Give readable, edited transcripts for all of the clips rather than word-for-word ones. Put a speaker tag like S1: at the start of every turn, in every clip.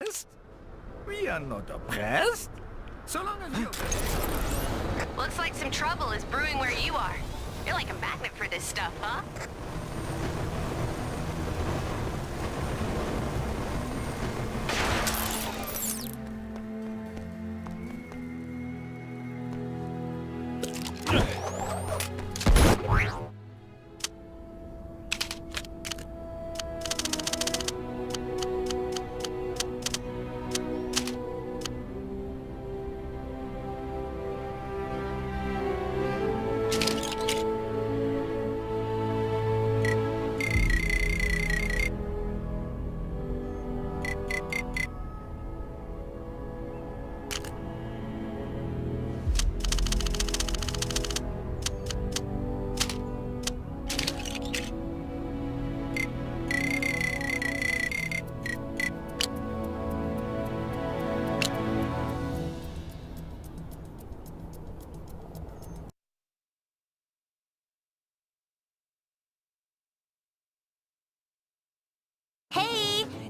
S1: oppressed? We are not oppressed. So long as you...
S2: Looks like some trouble is brewing where you are. You're like a magnet for this stuff, huh?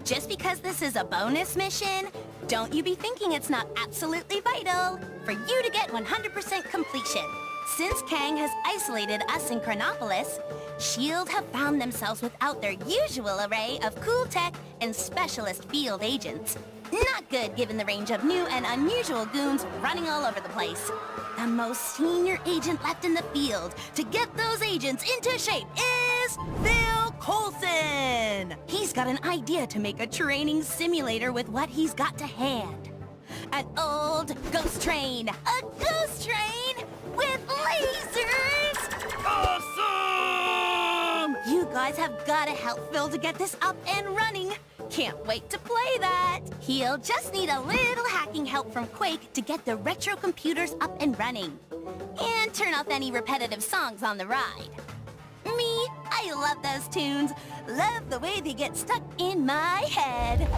S3: Just because this is a bonus mission, don't you be thinking it's not absolutely vital for you to get 100% completion. Since Kang has isolated us in Chronopolis, S.H.I.E.L.D. have found themselves without their usual array of cool tech and specialist field agents. Not good given the range of new and unusual goons running all over the place. The most senior agent left in the field to get those agents into shape is Phil Coulson! He's got an idea to make a training simulator with what he's got to hand. An old ghost train! A ghost train with lasers!
S1: Awesome!
S3: You guys have gotta help Phil to get this up and running. Can't wait to play that. He'll just need a little hacking help from Quake to get the retro computers up and running. And turn off any repetitive songs on the ride. Me, I love those tunes. Love the way they get stuck in my head.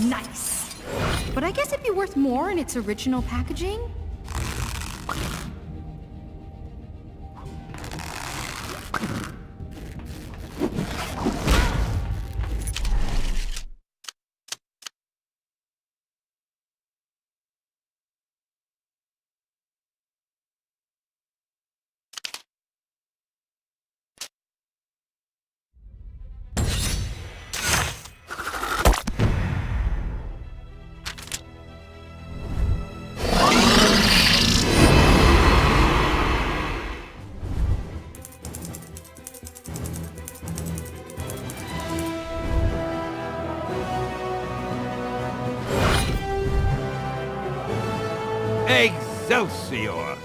S4: Nice. But I guess it'd be worth more in its original packaging.
S1: Excelsior!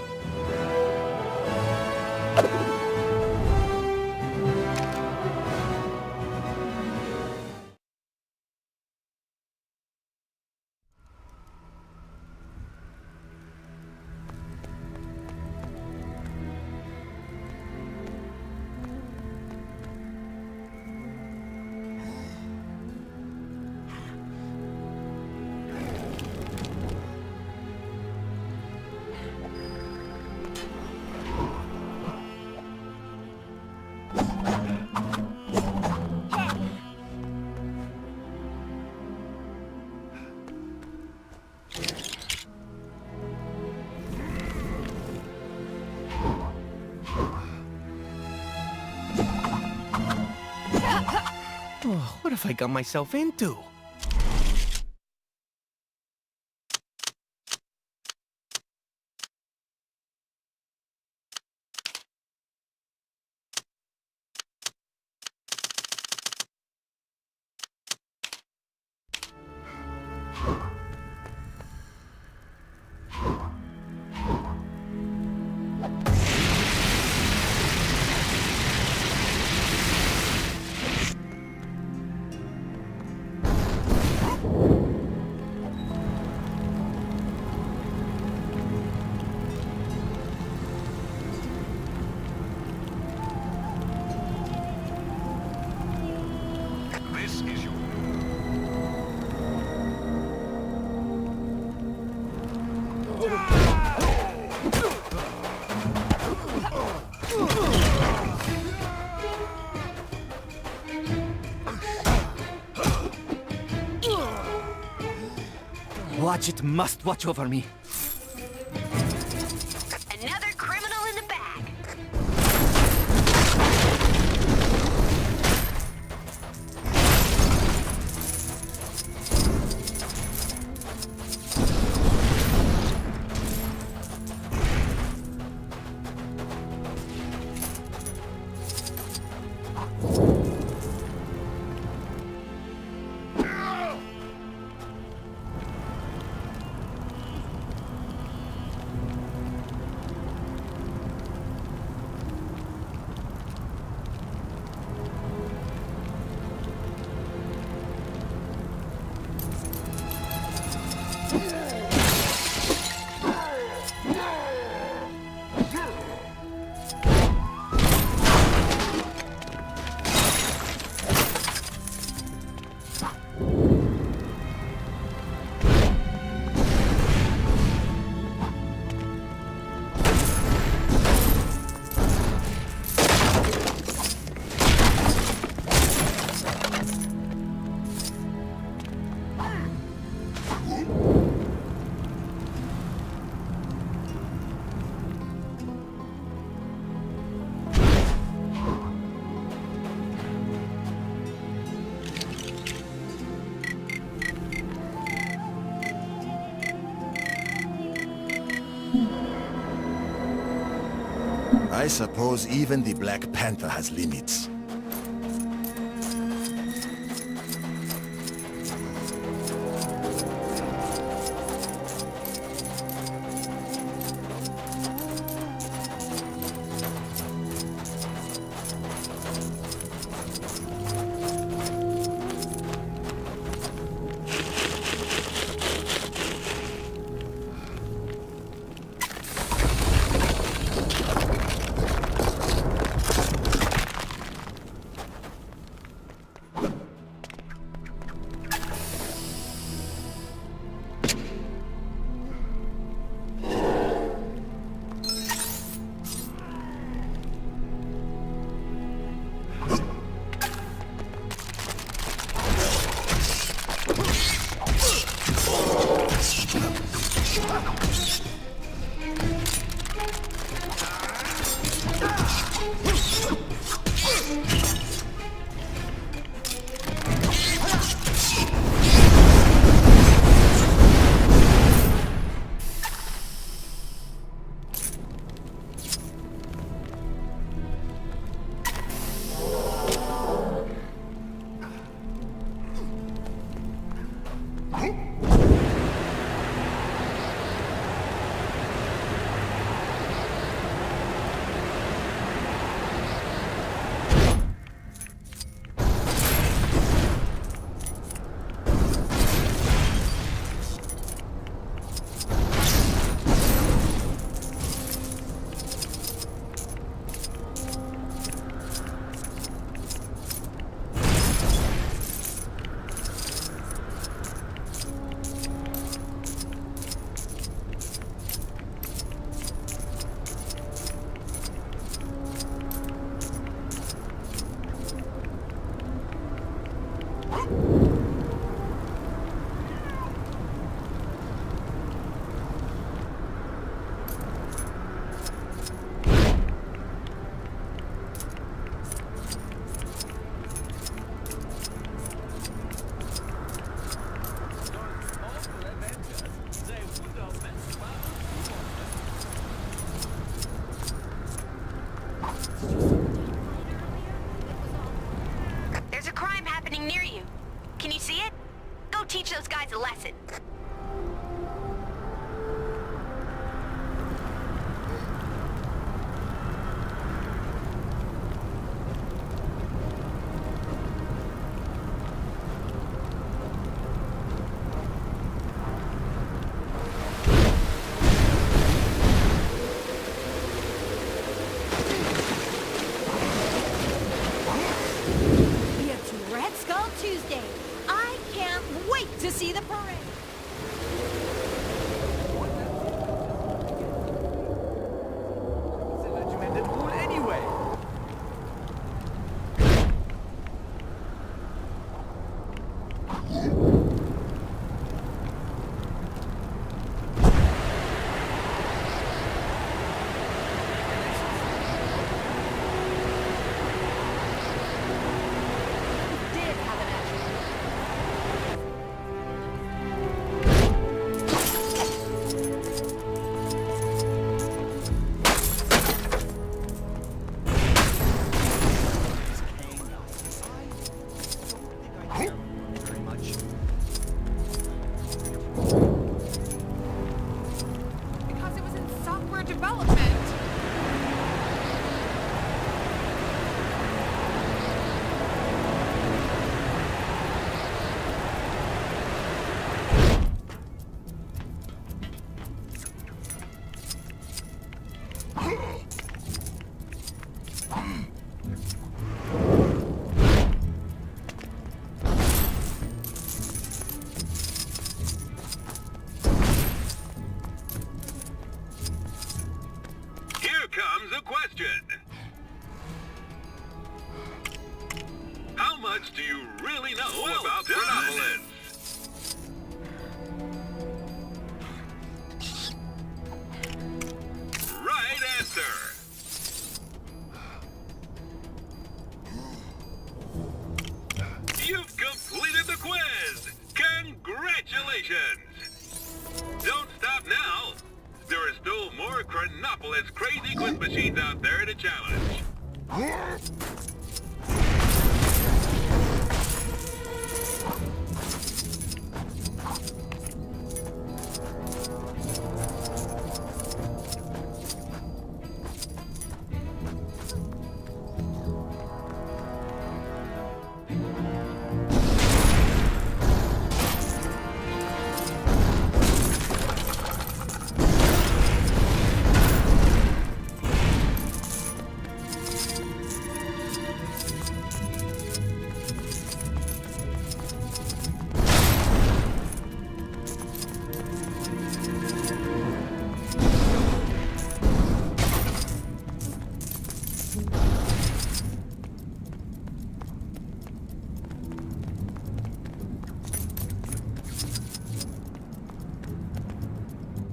S1: Oh, what have I got myself into?
S5: This is your...
S1: Watch it must watch over me.
S2: Another criminal in the bag.
S6: I suppose even the Black Panther has limits.
S2: teach those guys a lesson.
S4: It's Red Skull Tuesday. I can't wait to see the parade.
S1: It's a regimented pool anyway.
S4: Did have an actual.
S1: Very much.
S4: Because it was in software development.
S5: Here comes a question. How much do you really know about Chronopolis? Right answer. You've completed the quiz. Congratulations. Don't stop now. There are still more Chronopolis crazy quiz machines out there to challenge.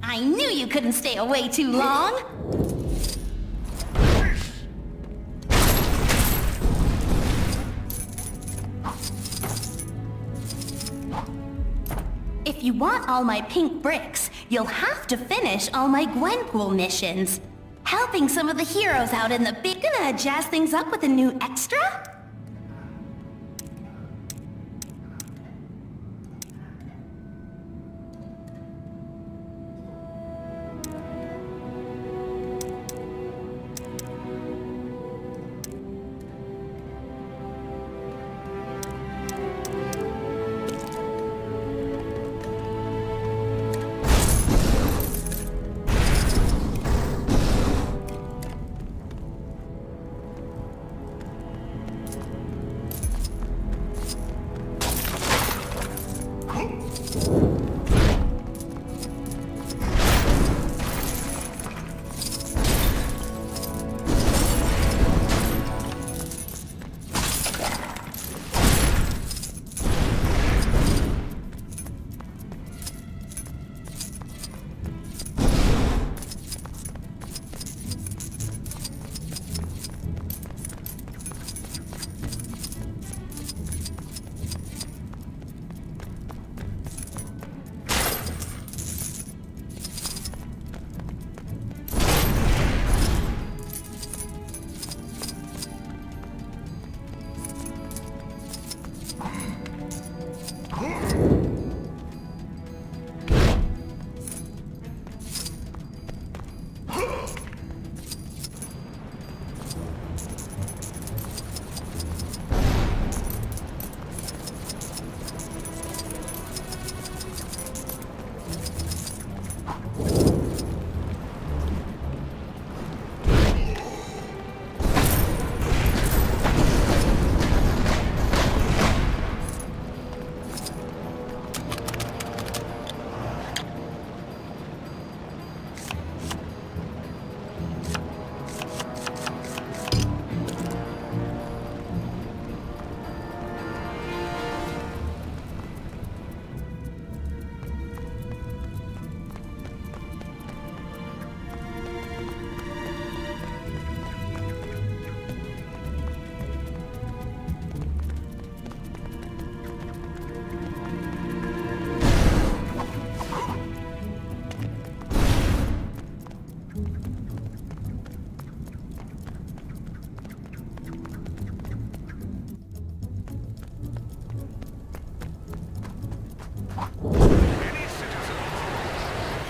S3: I knew you couldn't stay away too long. If you want all my pink bricks, you'll have to finish all my Gwenpool missions. Helping some of the heroes out in the big... Gonna jazz things up with a new extra?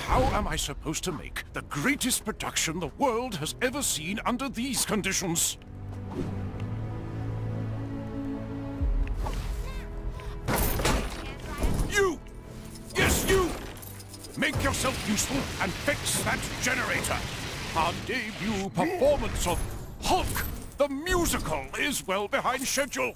S7: How am I supposed to make the greatest production the world has ever seen under these conditions? You! Yes, you! Make yourself useful and fix that generator. Our debut performance of Hulk, the musical, is well behind schedule.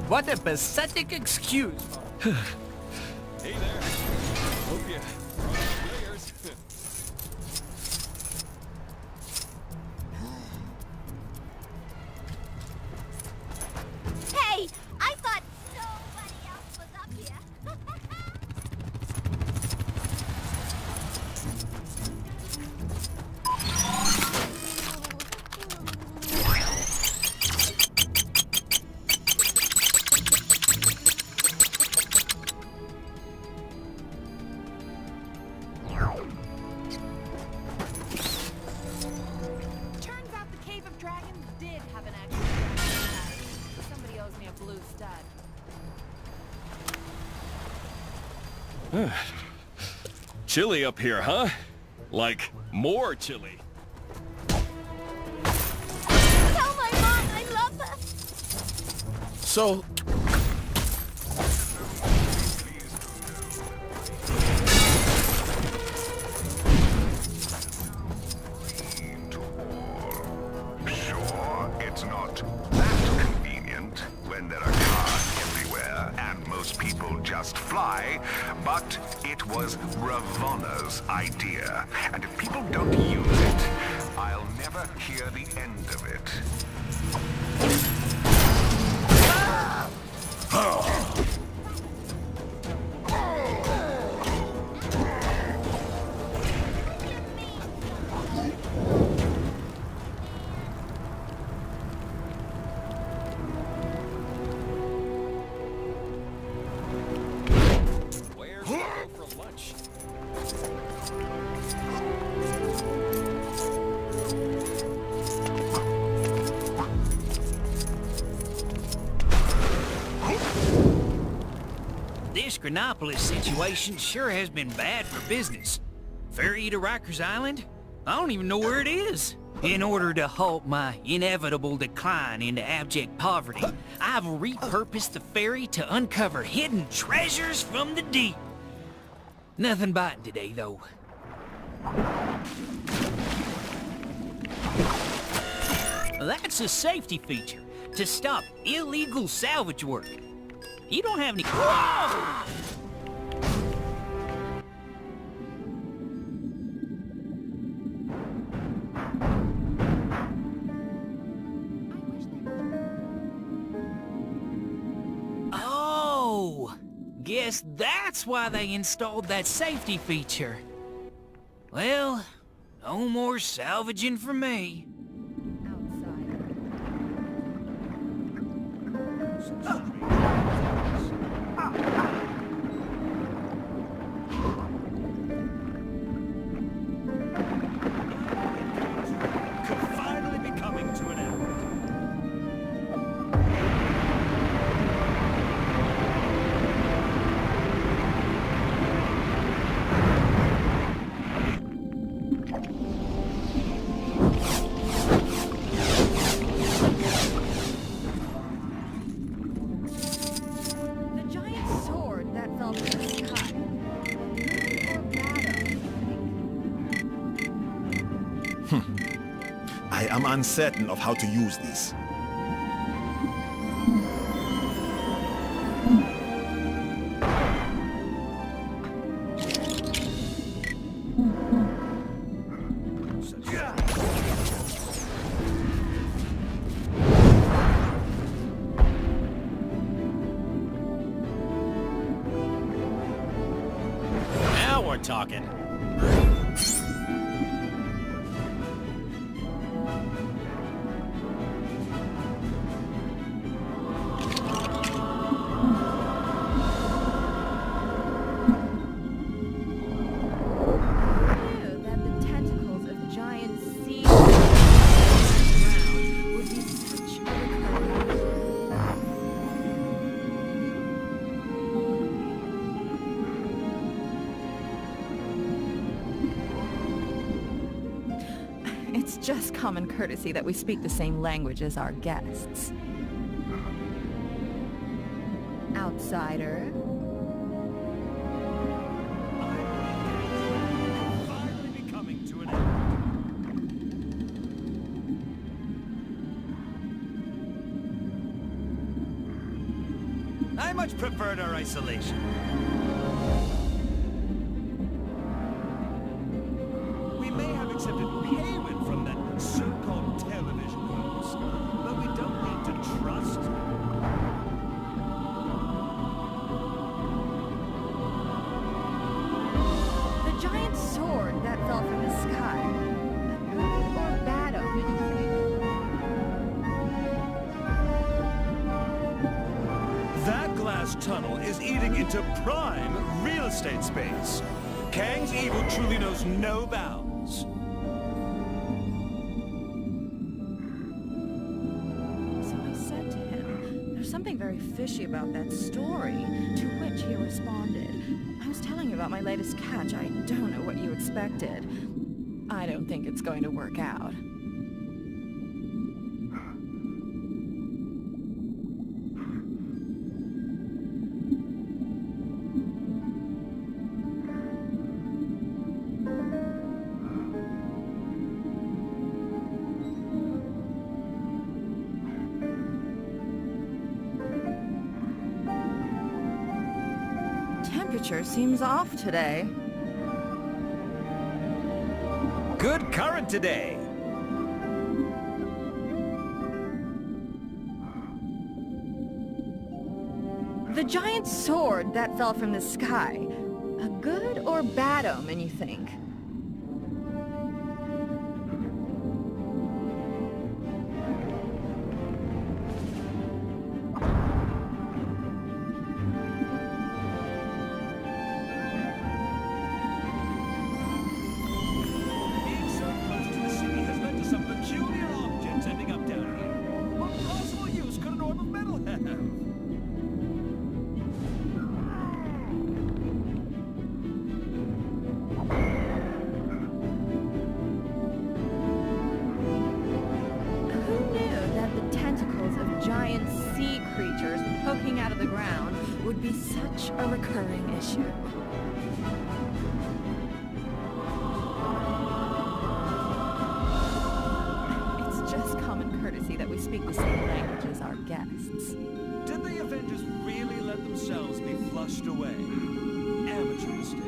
S1: What a pathetic excuse.
S8: Hey there. Hope you brought players.
S4: Hey, I thought nobody else was up here. Turns out the Cave of Dragons did have an extra dragon. Somebody owes me a blue stud.
S8: Chilly up here, huh? Like, more chilly.
S4: Tell my mom I love her.
S6: So,
S9: Sure, it's not that convenient when there are cars everywhere and most people just fly, but it was Ravonna's idea. And if people don't use it, I'll never hear the end of it.
S8: Where's the go for lunch?
S1: This Chronopolis situation sure has been bad for business. Ferry to Rikers Island? I don't even know where it is. In order to halt my inevitable decline into abject poverty, I've repurposed the ferry to uncover hidden treasures from the deep. Nothing biting today, though. That's a safety feature, to stop illegal salvage work. You don't have any... Whoa! Oh! Guess that's why they installed that safety feature. Well, no more salvaging for me.
S7: Could finally be coming to an end.
S4: The giant sword that fell from the sky.
S6: I am uncertain of how to use this.
S10: more talking.
S4: That the tentacles of giant sea ground would be such a recurring.
S11: It's just common courtesy that we speak the same language as our guests. Outsider.
S1: Finally becoming to an end. I much preferred our isolation. We may have accepted payment from that so-called television host, but we don't need to trust him.
S11: The giant sword that fell from the sky. A good or bad omen, you think?
S12: That glass tunnel is eating into prime real estate space. Kang's evil truly knows no bounds.
S11: So I said to him, there's something very fishy about that story, to which he responded, I was telling you about my latest catch. I don't know what you expected. I don't think it's going to work out. Temperature seems off today.
S12: Good current today.
S11: The giant sword that fell from the sky. A good or bad omen, you think?
S12: Being so close to the city has led to some peculiar objects ending up down here. What possible use could an orb of metal have?
S11: Who knew that the tentacles of giant sea creatures poking out of the ground would be such a recurring issue? It's just common courtesy that we speak the same language as our guests.
S12: Did the Avengers really let themselves be flushed away? Amateur mistake.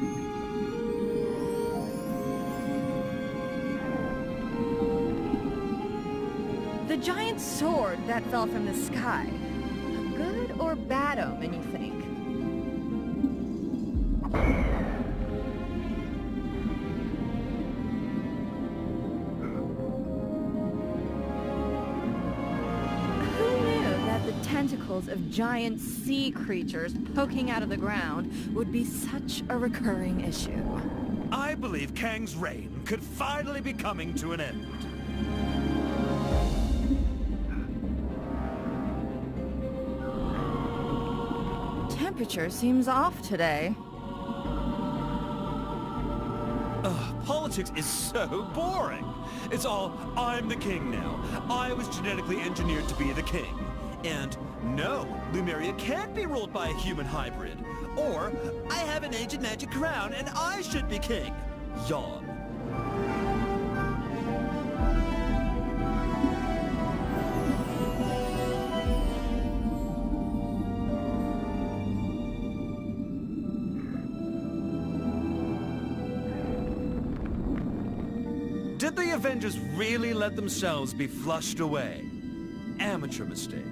S11: The giant sword that fell from the sky. A good or bad omen, you think? Who knew that the tentacles of giant sea creatures poking out of the ground would be such a recurring issue?
S12: I believe Kang's reign could finally be coming to an end.
S11: Temperature seems off today.
S12: Politics is so boring. It's all, I'm the king now. I was genetically engineered to be the king. And no, Lumeria can't be ruled by a human hybrid. Or, I have an ancient magic crown and I should be king. Yawn. Did the Avengers really let themselves be flushed away? Amateur mistake.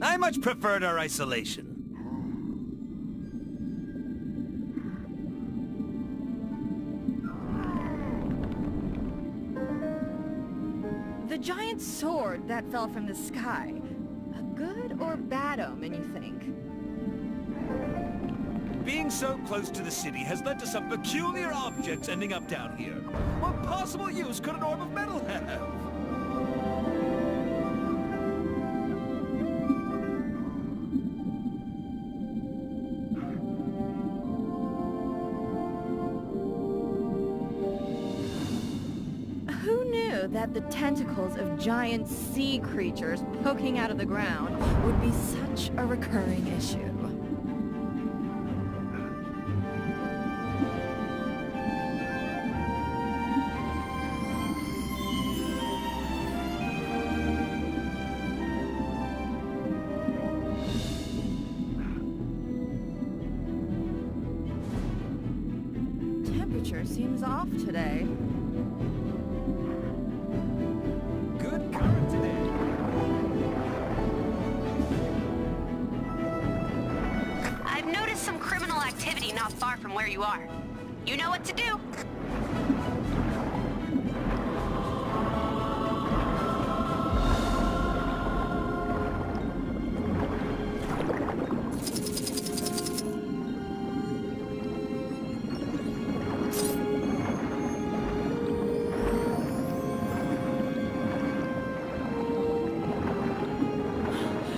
S12: I much preferred our isolation.
S11: The giant sword that fell from the sky. A good or bad omen, you think?
S12: Being so close to the city has led to some peculiar objects ending up down here. What possible use could an orb of metal have?
S11: Who knew that the tentacles of giant sea creatures poking out of the ground would be such a recurring issue? Temperature seems off today.
S12: Good current today.
S2: I've noticed some criminal activity not far from where you are. You know what to do.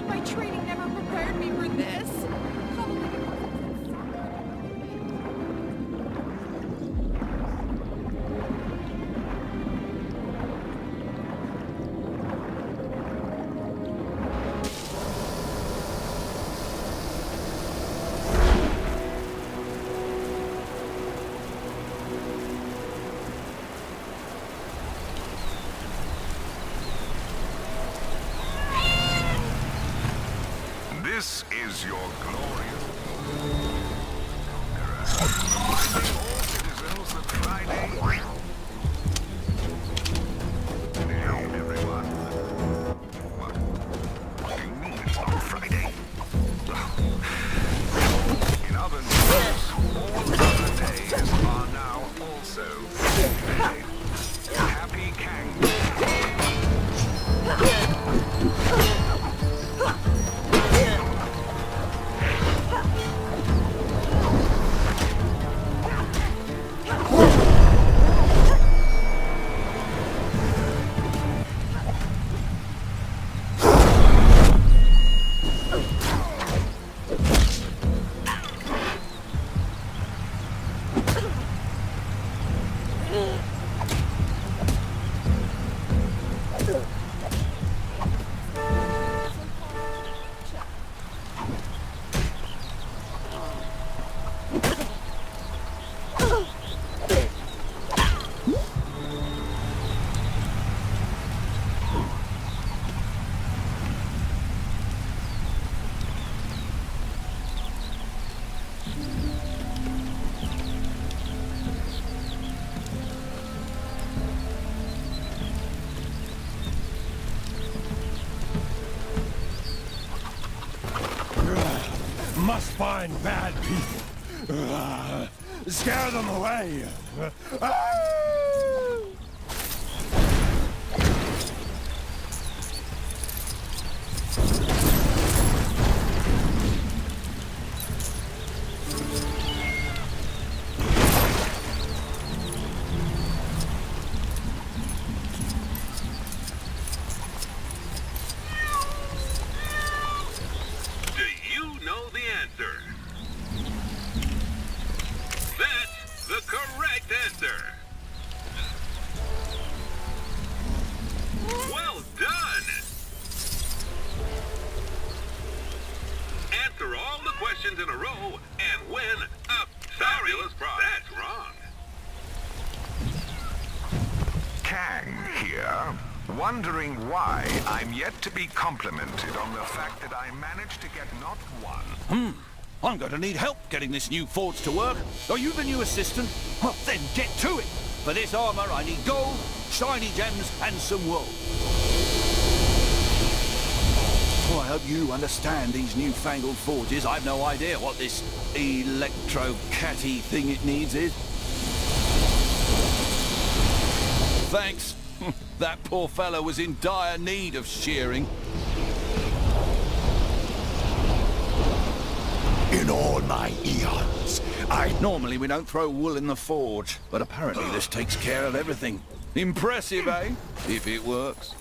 S11: My training never prepared me for this.
S9: This is your glorious reminding all citizens that Friday. Hey, everyone. What do you mean it's not Friday? In other news, all other days are now also Friday. Happy Kang.
S7: Must find bad people. Scare them away.
S5: Do you know the answer? That's the correct answer. Well done. Answer all the questions in a row and win a fabulous prize. That's wrong.
S9: Kang here, wondering why I'm yet to be complimented on the fact that I managed to get not one.
S7: I'm going to need help getting this new forge to work. Are you the new assistant? Well, then get to it. For this armor, I need gold, shiny gems, and some wool.
S10: Oh, I hope you understand these newfangled forges. I've no idea what this electro-catty thing it needs is. Thanks. That poor fellow was in dire need of shearing.
S6: In all my eons,
S10: Normally we don't throw wool in the forge, but apparently this takes care of everything. Impressive, eh? If it works.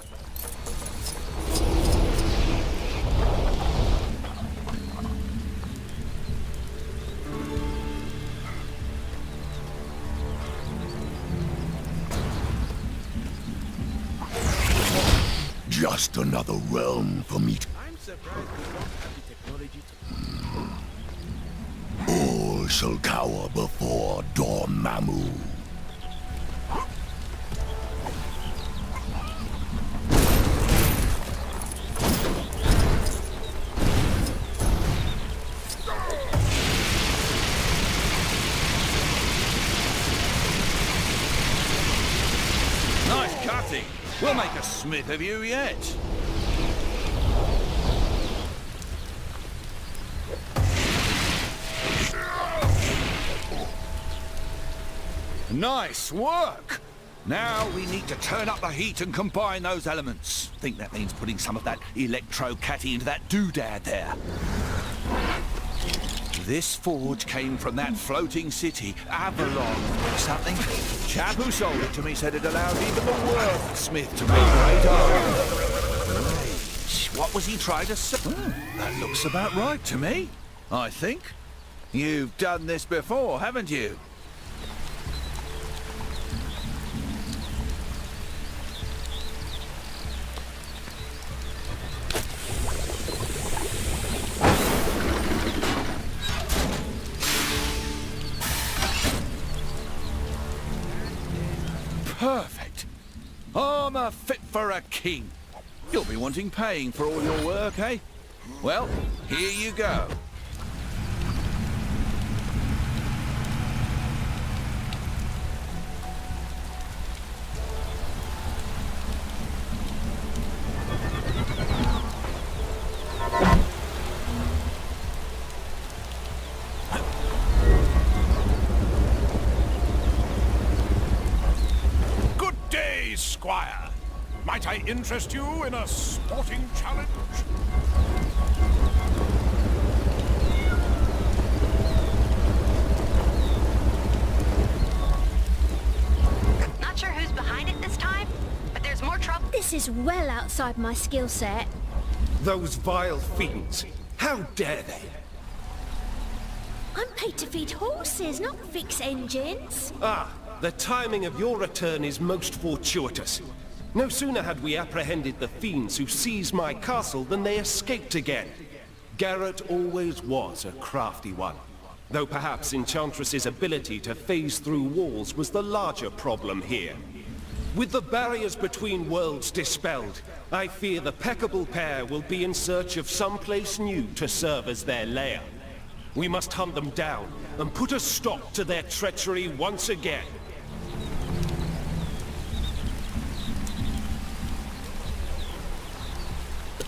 S6: just another realm for me to...
S13: I'm surprised we don't have the technology to...
S6: All shall cower before Dormammu.
S10: Nice cutting. We'll make a smith of you yet. Nice work! Now we need to turn up the heat and combine those elements. I think that means putting some of that electro-catty into that doodad there. This forge came from that floating city, Avalon or something. Chap who sold it to me said it allowed even the wordsmith to make great art. Wait, what was he trying to say? Oh, that looks about right to me, I think. You've done this before, haven't you? Perfect. Armor fit for a king. You'll be wanting paying for all your work, eh? Well, here you go.
S7: Squire, might I interest you in a sporting challenge?
S2: Not sure who's behind it this time, but there's more trouble.
S4: This is well outside my skill set.
S13: Those vile fiends! How dare they!
S4: I'm paid to feed horses, not fix engines.
S13: Ah, the timing of your return is most fortuitous. No sooner had we apprehended the fiends who seized my castle than they escaped again. Garrett always was a crafty one, though perhaps Enchantress's ability to phase through walls was the larger problem here. With the barriers between worlds dispelled, I fear the peccable pair will be in search of some place new to serve as their lair. We must hunt them down and put a stop to their treachery once again.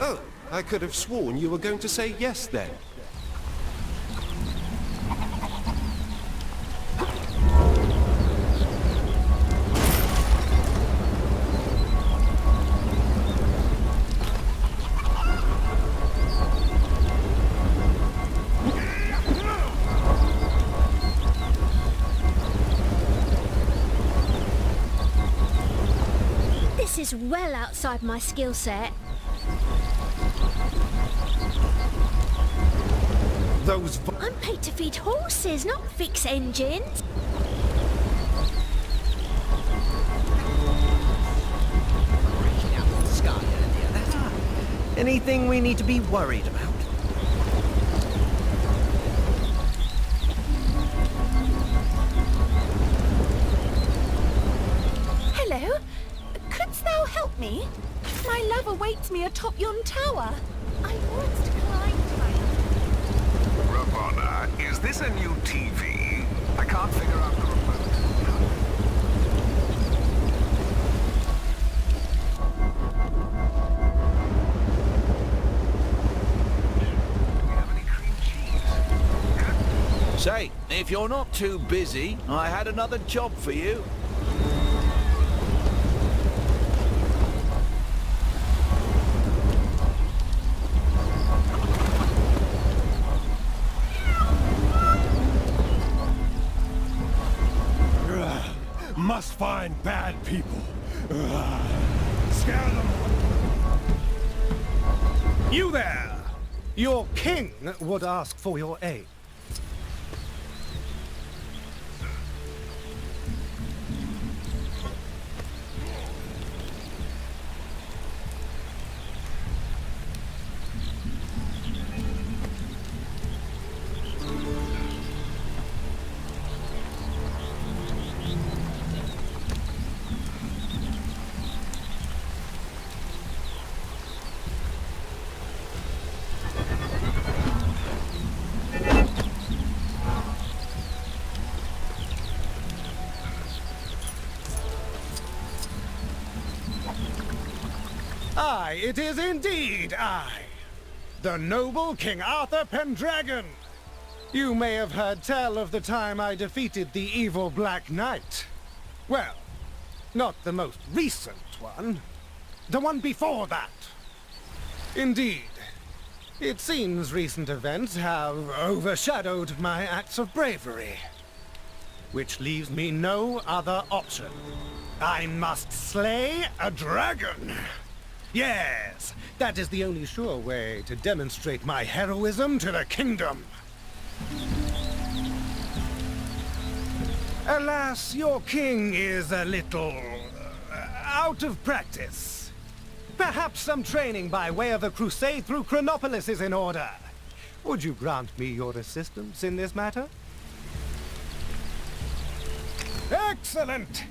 S13: Oh, I could have sworn you were going to say yes then.
S4: This is well outside my skill set. I'm paid to feed horses, not fix engines.
S14: Breaking out of the sky earlier, that. Anything we need to be worried about?
S4: Hello? Couldst thou help me? My love awaits me atop yon tower. I want to climb higher.
S9: Ravonna, is this a new TV? I can't figure out the remote.
S10: Say, if you're not too busy, I had another job for you.
S7: Must find bad people. Scare them.
S15: You there! Your king would ask for your aid. Aye, it is indeed I, the noble King Arthur Pendragon. You may have heard tell of the time I defeated the evil Black Knight. Well, not the most recent one. The one before that. Indeed. It seems recent events have overshadowed my acts of bravery. Which leaves me no other option. I must slay a dragon. Yes, that is the only sure way to demonstrate my heroism to the kingdom. Alas, your king is a little out of practice. Perhaps some training by way of a crusade through Chronopolis is in order. Would you grant me your assistance in this matter? Excellent!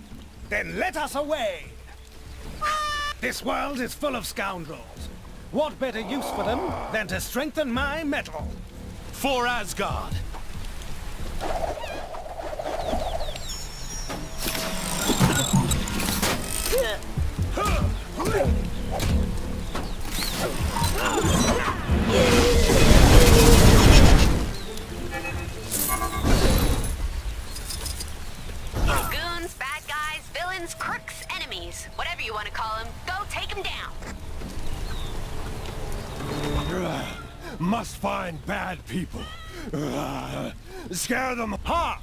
S15: Then let us away! This world is full of scoundrels. What better use for them than to strengthen my metal?
S12: For Asgard!
S2: Goons, bad guys, villains, crooks, enemies. Whatever you want to call them, go take them down.
S7: Must find bad people. Scare them.
S15: Hark!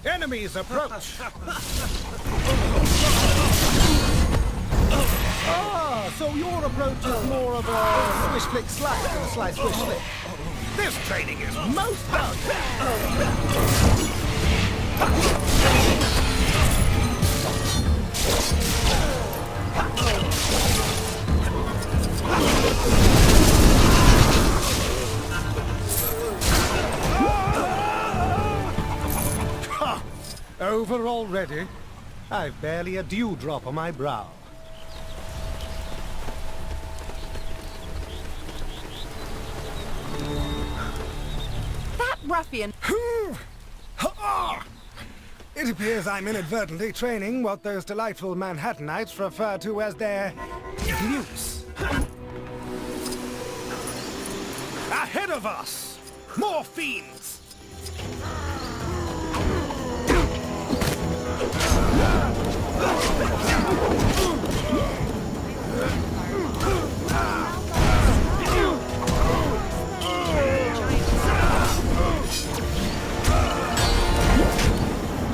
S15: Enemies approach! Ah, so your approach is more of a swish-flick-slide than a slide-swish-flick. This training is most valuable. Over already? I've barely a dewdrop on my brow.
S11: That ruffian...
S15: It appears I'm inadvertently training what those delightful Manhattanites refer to as their mutes. Ahead of us! More fiends!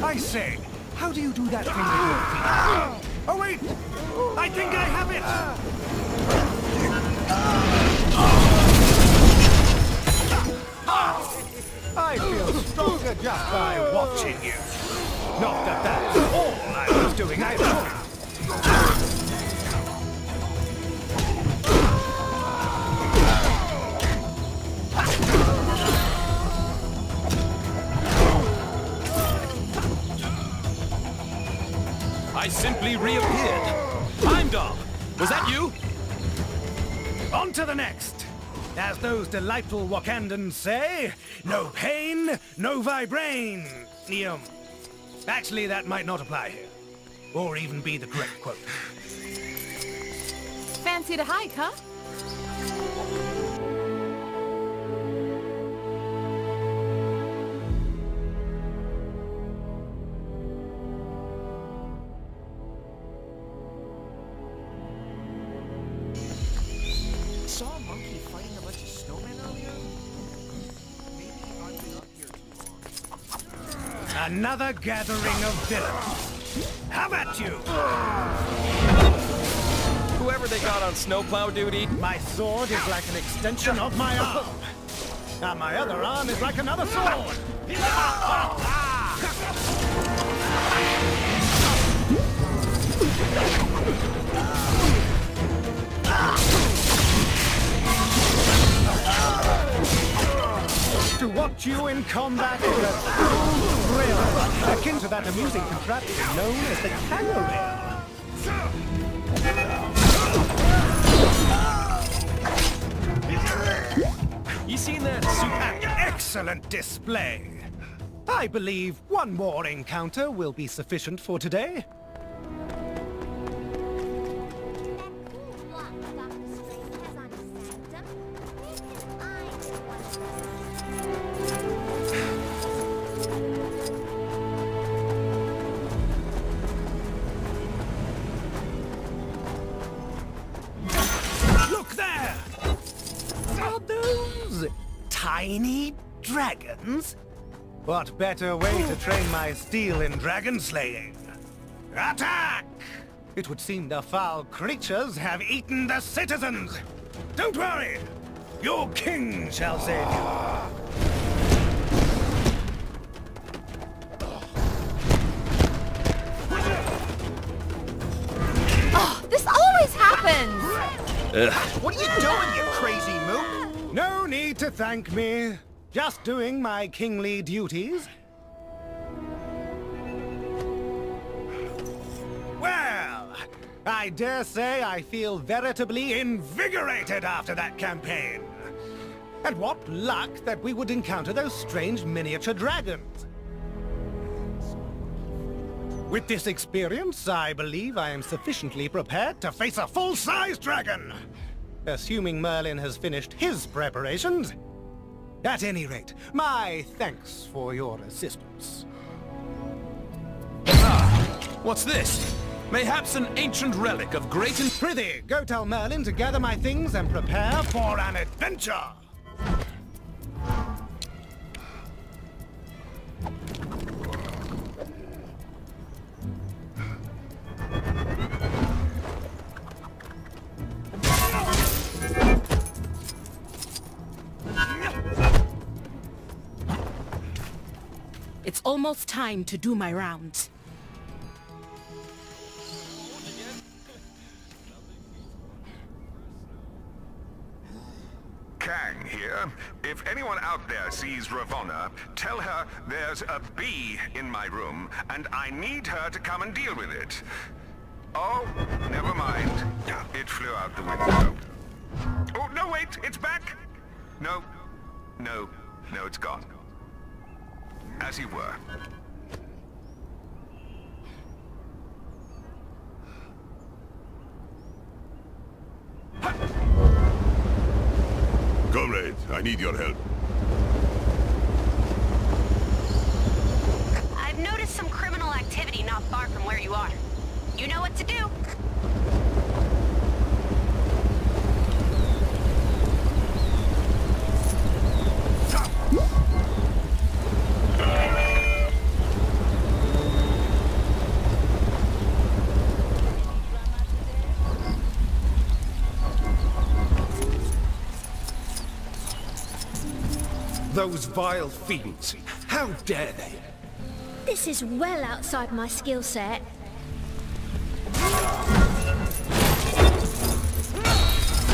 S15: I say, how do you do that thing with your feet? Oh wait! I think I have it! I feel stronger just by watching you. Not that that's all I was doing either.
S12: I simply reappeared. Heimdall, was that you?
S15: On to the next. As those delightful Wakandans say, no pain, no vibranium. Actually, that might not apply here. Or even be the correct quote.
S11: Fancy to hike, huh?
S14: saw a monkey fighting a bunch of snowmen earlier. Maybe I've been up here too long.
S15: Another gathering of villains. How about you?
S8: Whoever they got on snowplow duty.
S15: My sword is like an extension of my arm. And my other arm is like another sword. To watch you in combat is a true thrill, akin to that amusing contraption known as the kangaroo.
S14: You seen that super...
S15: An excellent display. I believe one more encounter will be sufficient for today. Look there! Are those tiny dragons? What better way to train my steel in dragon slaying? Attack! It would seem the foul creatures have eaten the citizens. Don't worry, your king shall save you.
S4: Oh, this always happens!
S14: What are you doing, you crazy mook?
S15: No need to thank me. Just doing my kingly duties. Well, I dare say I feel veritably invigorated after that campaign. And what luck that we would encounter those strange miniature dragons. With this experience, I believe I am sufficiently prepared to face a full-size dragon. Assuming Merlin has finished his preparations. At any rate, my thanks for your assistance.
S10: What's this? Mayhaps an ancient relic of great and...
S15: Prithee, go tell Merlin to gather my things and prepare for an adventure!
S16: It's almost time to do my rounds.
S9: Kang here. If anyone out there sees Ravonna, tell her there's a bee in my room, and I need her to come and deal with it. Oh, never mind. It flew out the window. Oh, no, wait, it's back! No, it's gone. As you were.
S6: Comrade, I need your help.
S2: I've noticed some criminal activity not far from where you are. You know what to do.
S13: Those vile fiends! How dare they!
S17: This is well outside my skill set.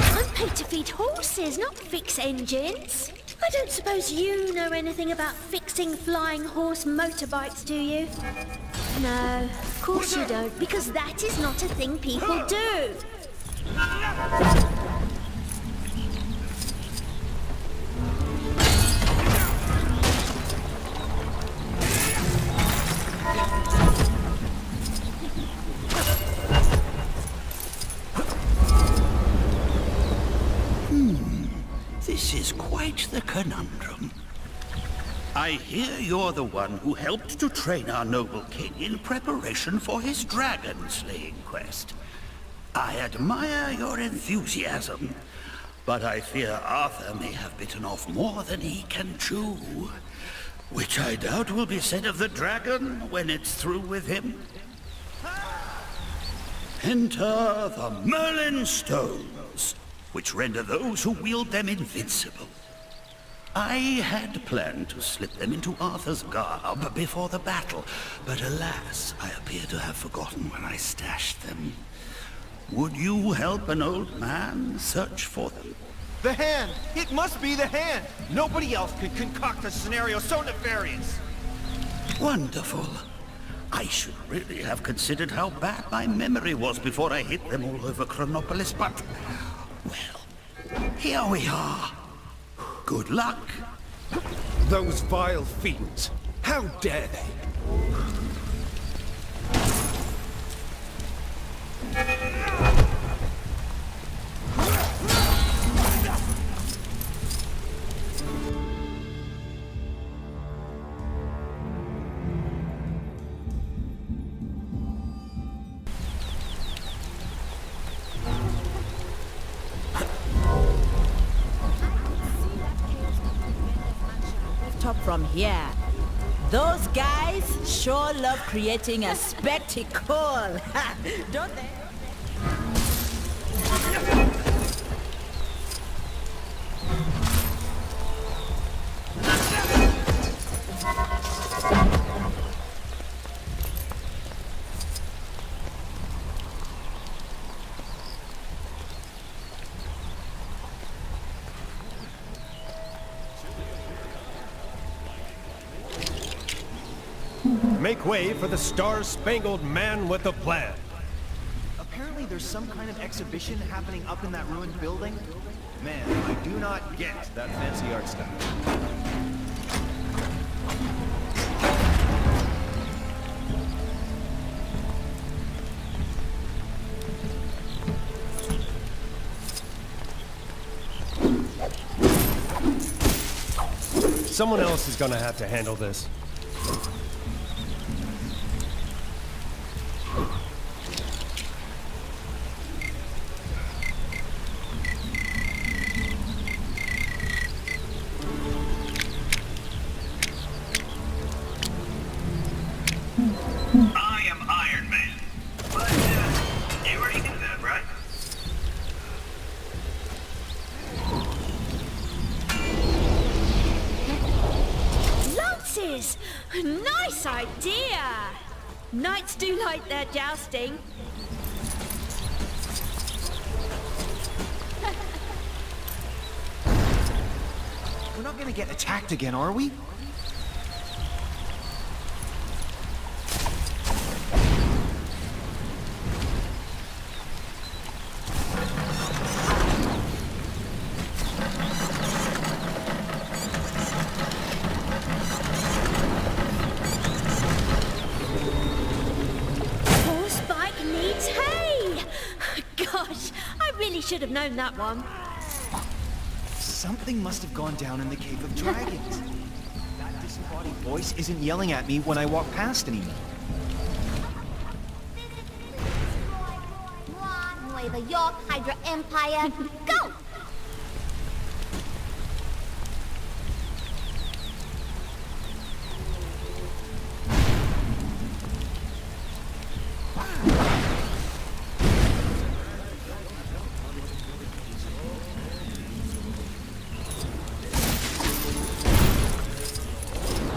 S17: I'm paid to feed horses, not fix engines. I don't suppose you know anything about fixing flying horse motorbikes, do you? No, of course you don't, because that is not a thing people do.
S18: This is quite the conundrum. I hear you're the one who helped to train our noble king in preparation for his dragon-slaying quest. I admire your enthusiasm, But I fear Arthur may have bitten off more than he can chew. Which I doubt will be said of the dragon when it's through with him. Enter the Merlin Stones, which render those who wield them invincible. I had planned to slip them into Arthur's garb before the battle, but alas, I appear to have forgotten where I stashed them. Would you help an old man search for them?
S14: The hand! It must be the hand! Nobody else could concoct a scenario so nefarious!
S18: Wonderful. I should really have considered how bad my memory was before I hit them all over Chronopolis, but... well, here we are. Good luck.
S13: Those vile fiends! How dare they!
S16: Top from here. Those guys sure love creating a spectacle. Don't they?
S13: Make way for the Star-Spangled Man with a Plan.
S14: Apparently there's some kind of exhibition happening up in that ruined building. Man, I do not get that fancy art stuff.
S13: Someone else is gonna have to handle this.
S5: I am Iron Man. But, you already knew that, right?
S17: Lances! Nice idea! Knights do like their jousting.
S14: We're not gonna get attacked again, are we?
S17: Horsebike needs hay! Gosh, I really should have known that one.
S14: Something must have gone down in the Cave of Dragons. That disembodied voice isn't yelling at me when I walk past anymore.
S3: The York Hydra Empire. Go!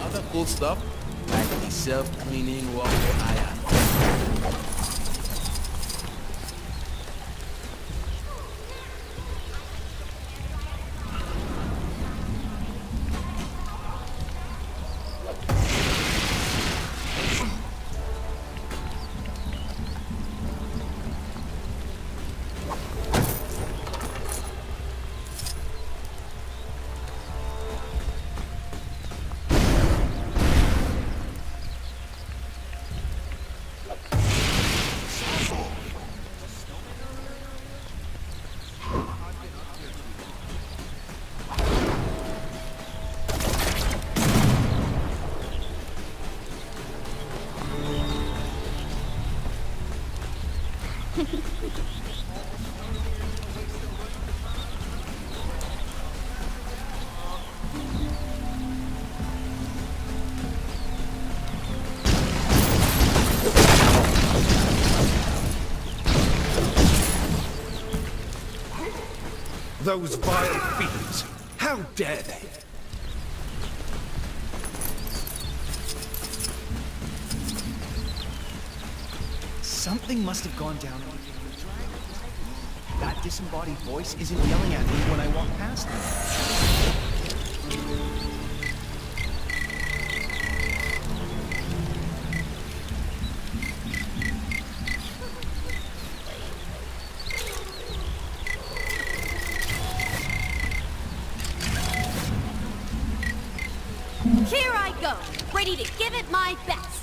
S19: Other cool stuff, like the self-cleaning water iron.
S13: Those vile fiends! How dare they?
S14: Something must have gone down. That disembodied voice isn't yelling at me when I walk past them.
S3: Here I go, ready to give it my best.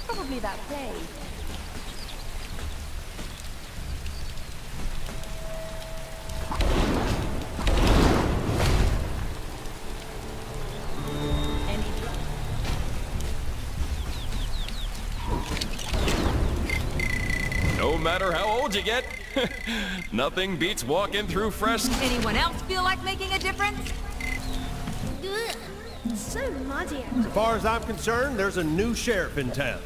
S4: Probably that play.
S8: No matter how old you get, nothing beats walking through fresh...
S4: Anyone else feel like making a difference?
S17: Ugh, it's so muddy.
S13: As far as I'm concerned, there's a new sheriff in town.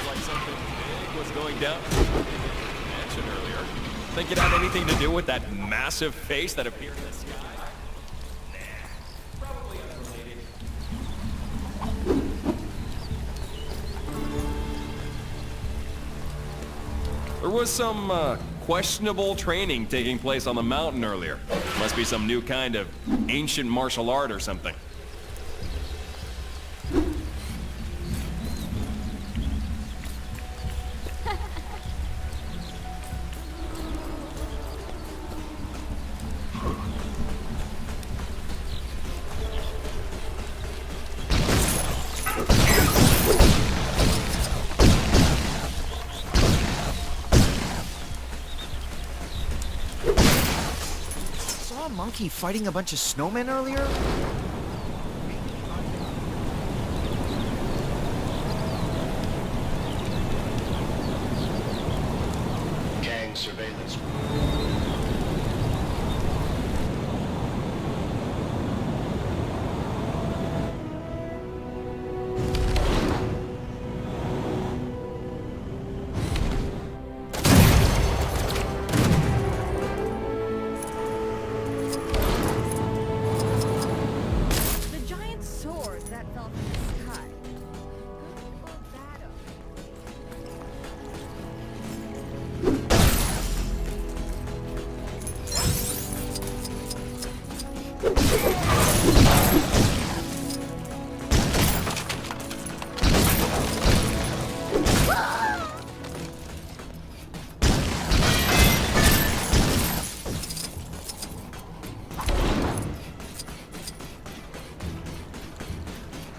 S8: Like something big was going down. Mentioned earlier. Think it had anything to do with that massive face that appeared in the sky? Probably unrelated. There was some questionable training taking place on the mountain earlier. Must be some new kind of ancient martial art or something.
S14: Saw a monkey fighting a bunch of snowmen earlier?
S20: Gang surveillance.
S11: The giant sword that fell from the sky. Good or bad of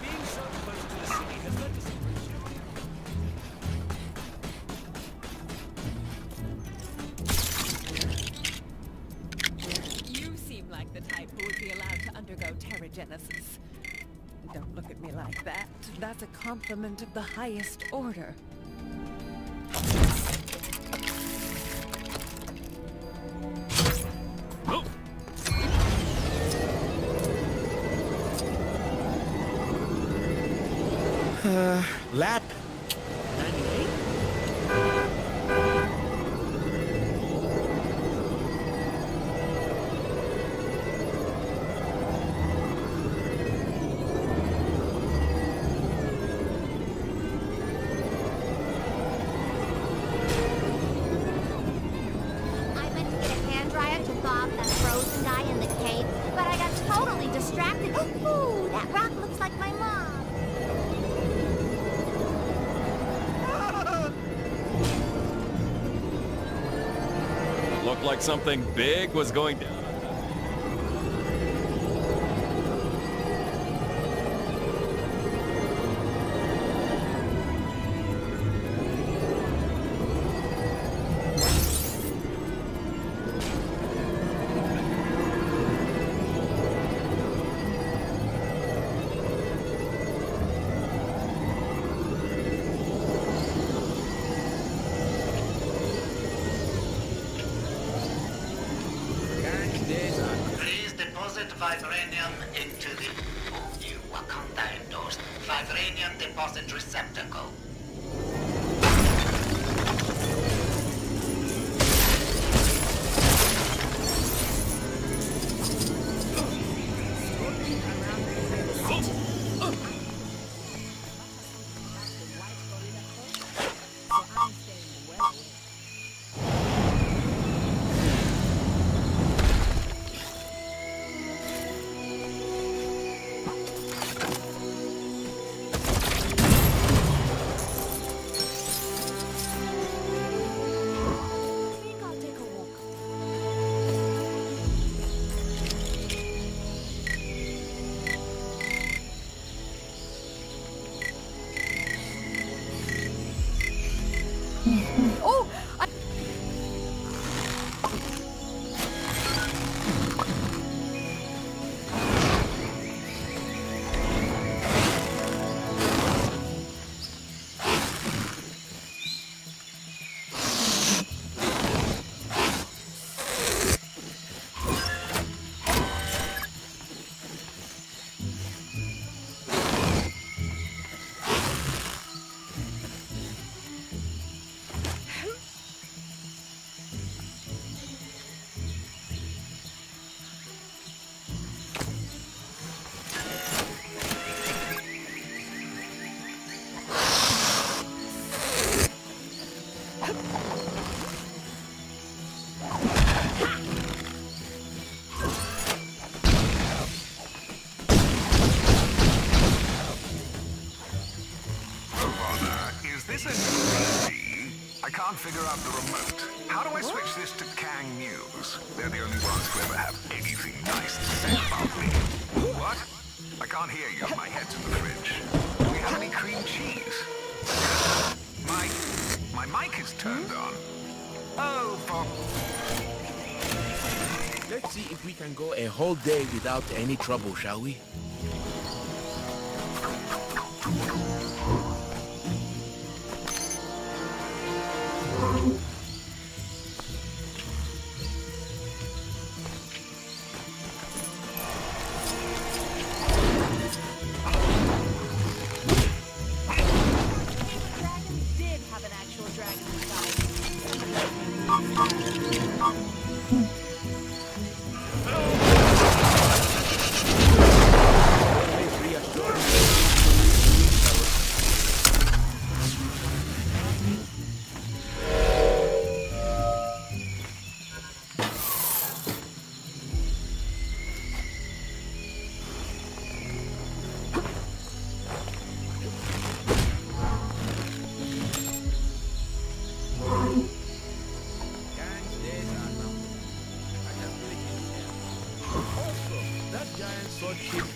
S12: Being so close to the city has led to some
S11: You seem like the type who would be allowed to undergo pterogenesis. Don't look at me like that. That's a compliment of the highest order.
S13: Lad.
S3: I went to get a hairdryer to thaw out that frozen guy in the cave, but I got totally distracted. Ooh, that rock looks like my mom.
S8: Looked like something big was going down.
S21: composite receptacle.
S9: can't figure out the remote. How do I switch this to Kang News? They're the only ones who ever have anything nice to say about me. What? I can't hear you. My head's in the fridge. Do we have any cream cheese? My mic is turned on. Oh, for...
S19: Let's see if we can go a whole day without any trouble, shall we?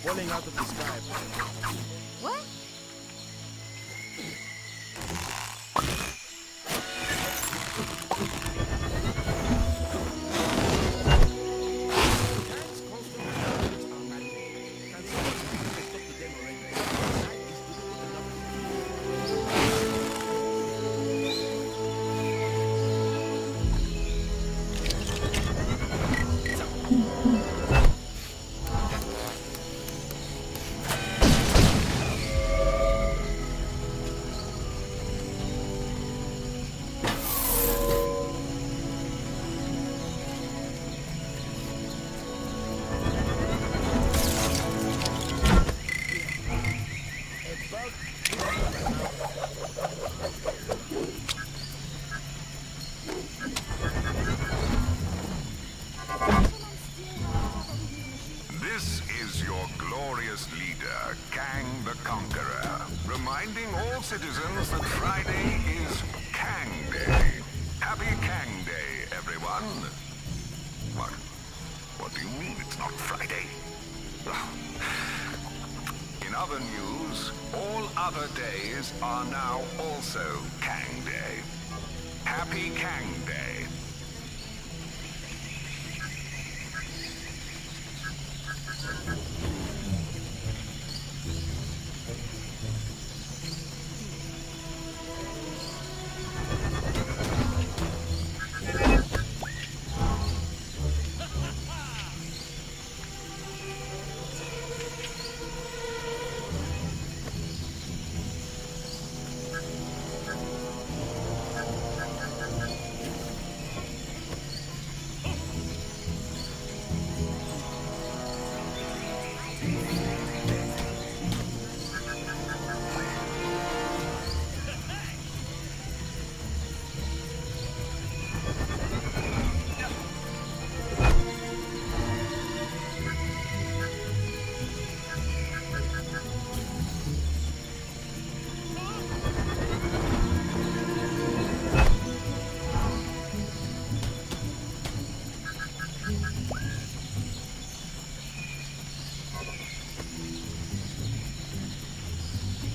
S19: Falling out of the sky.
S11: What?
S9: This is your glorious leader, Kang the Conqueror, reminding all citizens that Friday is Kang Day. Happy Kang Day, everyone. What do you mean it's not Friday? In other news, all other days are now also Kang Day. Happy Kang Day.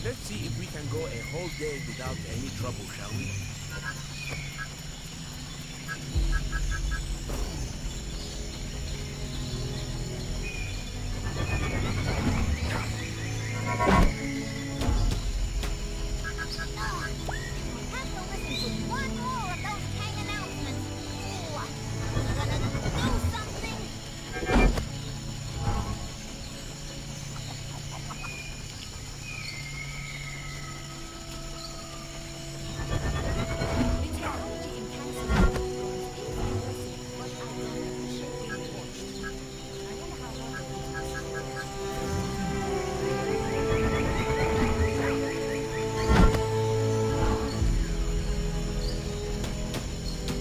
S19: Let's see if we can go a whole day without any trouble, shall we?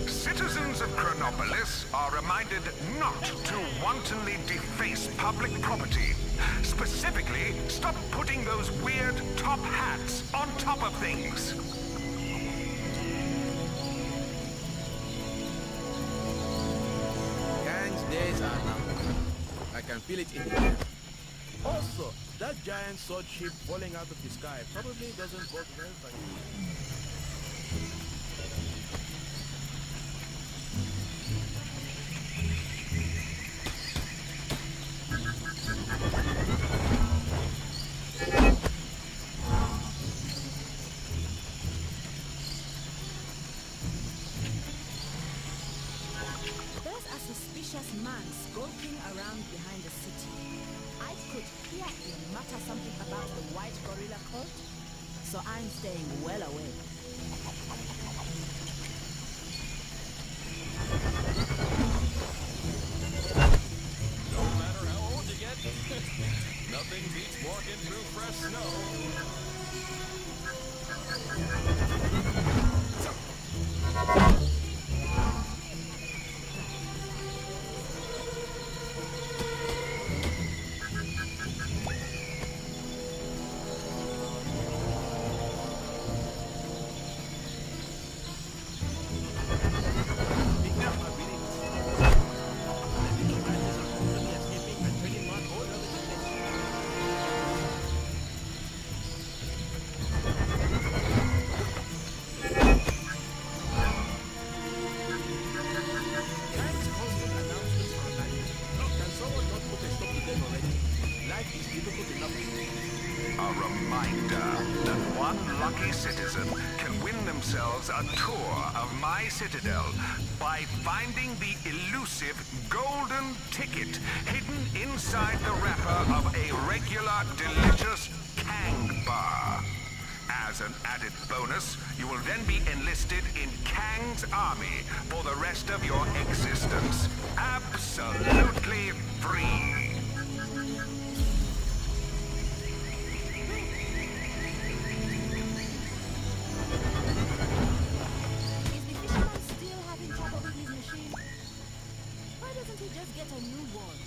S9: Citizens of Chronopolis are reminded not to wantonly deface public property. Specifically, stop putting those weird top hats on top of things.
S19: Kang's days are numbered. I can feel it in the air. Also, that giant sword ship falling out of the sky probably doesn't bode well for you.
S16: There's a suspicious man skulking around behind the city. I could hear him mutter something about the white gorilla cult, so I'm staying well away.
S8: No matter how old you get, nothing beats walking through fresh snow.
S9: A reminder that one lucky citizen can win themselves a tour of my citadel by finding the elusive golden ticket hidden inside the wrapper of a regular delicious Kang bar. As an added bonus, you will then be enlisted in Kang's army for the rest of your existence. Absolutely free.
S16: Is the fisherman still having trouble with his machine? Why doesn't he just get a new one?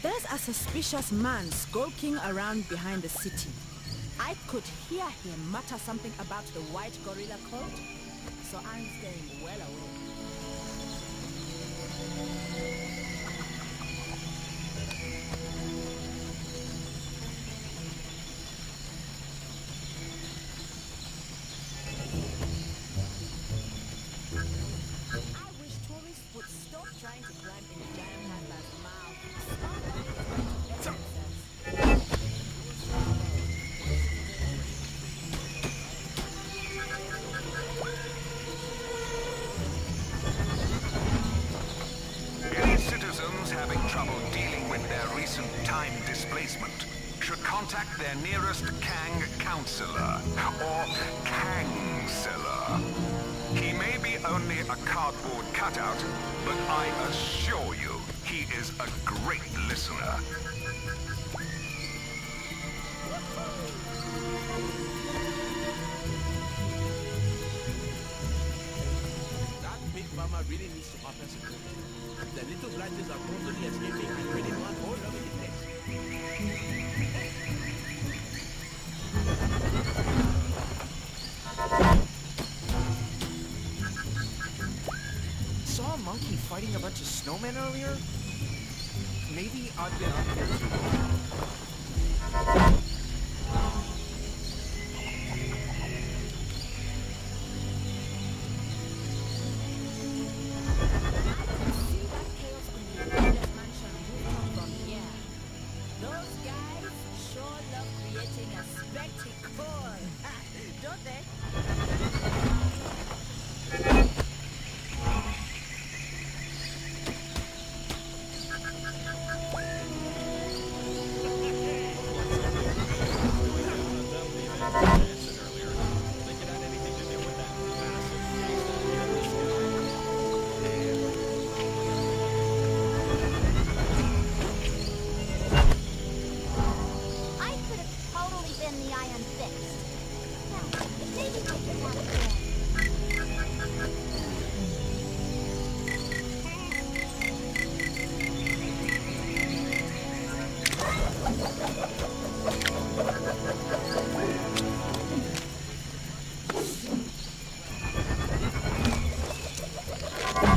S16: There's a suspicious man skulking around behind the city. I could hear him mutter something about the white gorilla cult, so I'm staying well away. I wish tourists would stop trying to climb in the giant handler's mouth. Stop.
S9: time displacement should contact their nearest Kang counselor, or Kangseller. He may be only a cardboard cutout, but I assure you, he is a great listener.
S19: That big mama really needs to up us. The little branches are totally escaping and creating one whole other place.
S14: Saw a monkey fighting a bunch of snowmen earlier? Maybe I've been up here too long.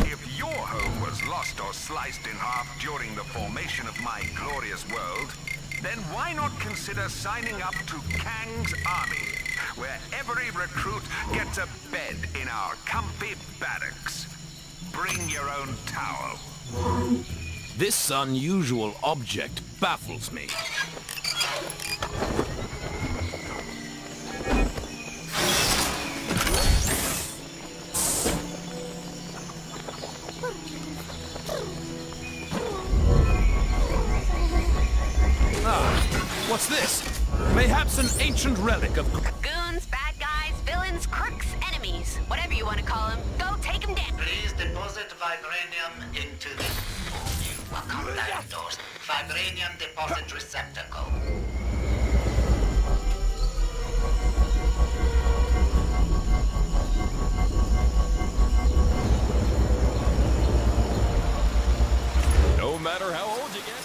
S9: If your home was lost or sliced in half during the formation of my glorious world, then why not consider signing up to Kang's army, where every recruit gets a bed in our comfy barracks. Bring your own towel.
S13: This unusual object baffles me. What's this? Mayhaps an ancient relic of...
S2: Goons, bad guys, villains, crooks, enemies. Whatever you want to call them. Go take them down.
S21: Please deposit vibranium into the... contact doors. Vibranium deposit receptacle.
S8: No matter how old you get.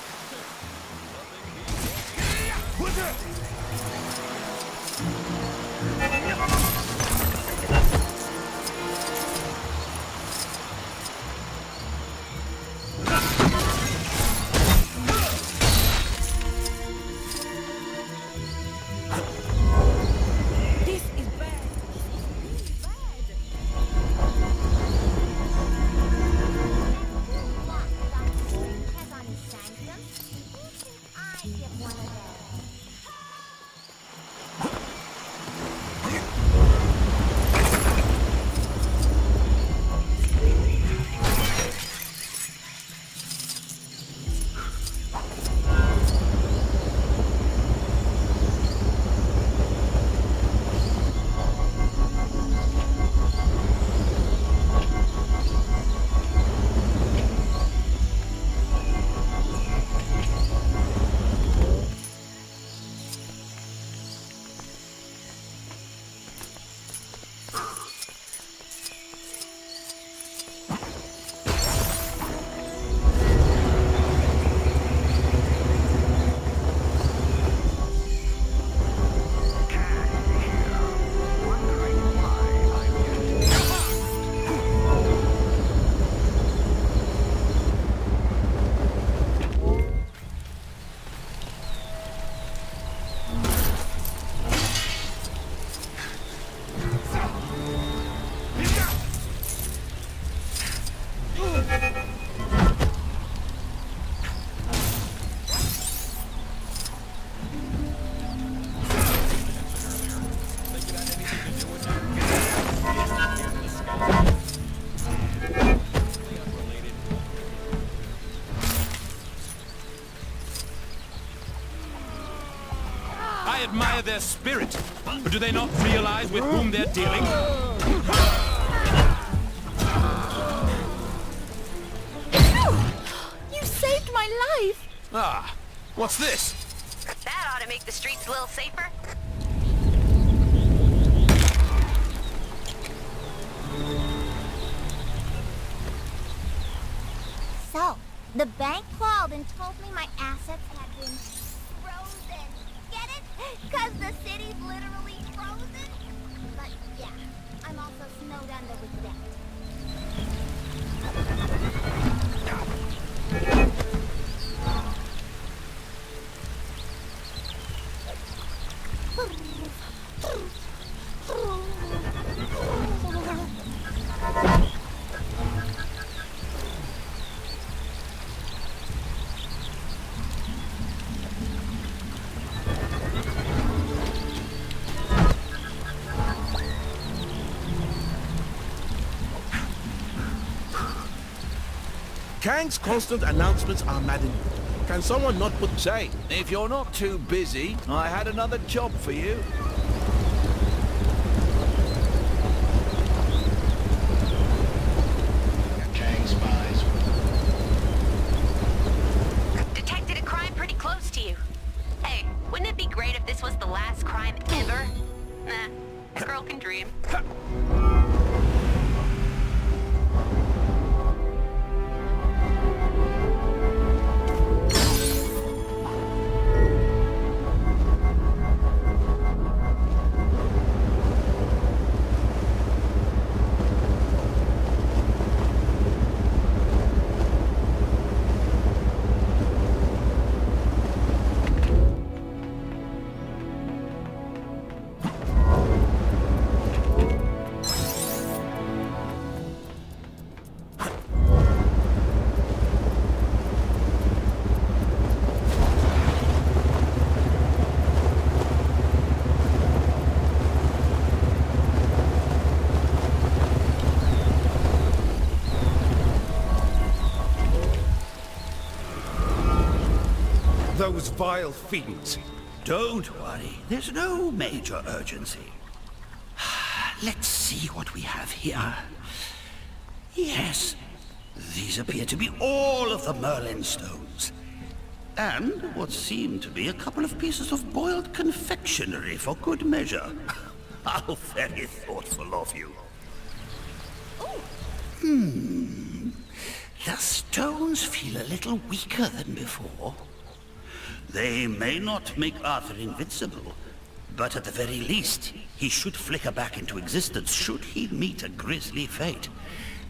S12: I admire their spirit. But do they not realize with whom they're dealing?
S4: You saved my life!
S12: Ah, what's this?
S2: That ought to make the streets a little safer.
S1: So, the bank called and told me my assets had been frozen. Get it? Because the city's literally frozen? But yeah, I'm also snowed under with debt.
S14: Kang's constant announcements are maddening. Can someone not put...
S10: Say, if you're not too busy, I had another job for you.
S20: Kang spies.
S2: Detected a crime pretty close to you. Hey, wouldn't it be great if this was the last crime ever? Nah, a girl can dream.
S13: Those vile fiends.
S18: Don't worry, there's no major urgency. Let's see what we have here. Yes, these appear to be all of the Merlin stones. And what seem to be a couple of pieces of boiled confectionery for good measure. How very thoughtful of you. The stones feel a little weaker than before. They may not make Arthur invincible, but at the very least, he should flicker back into existence should he meet a grisly fate.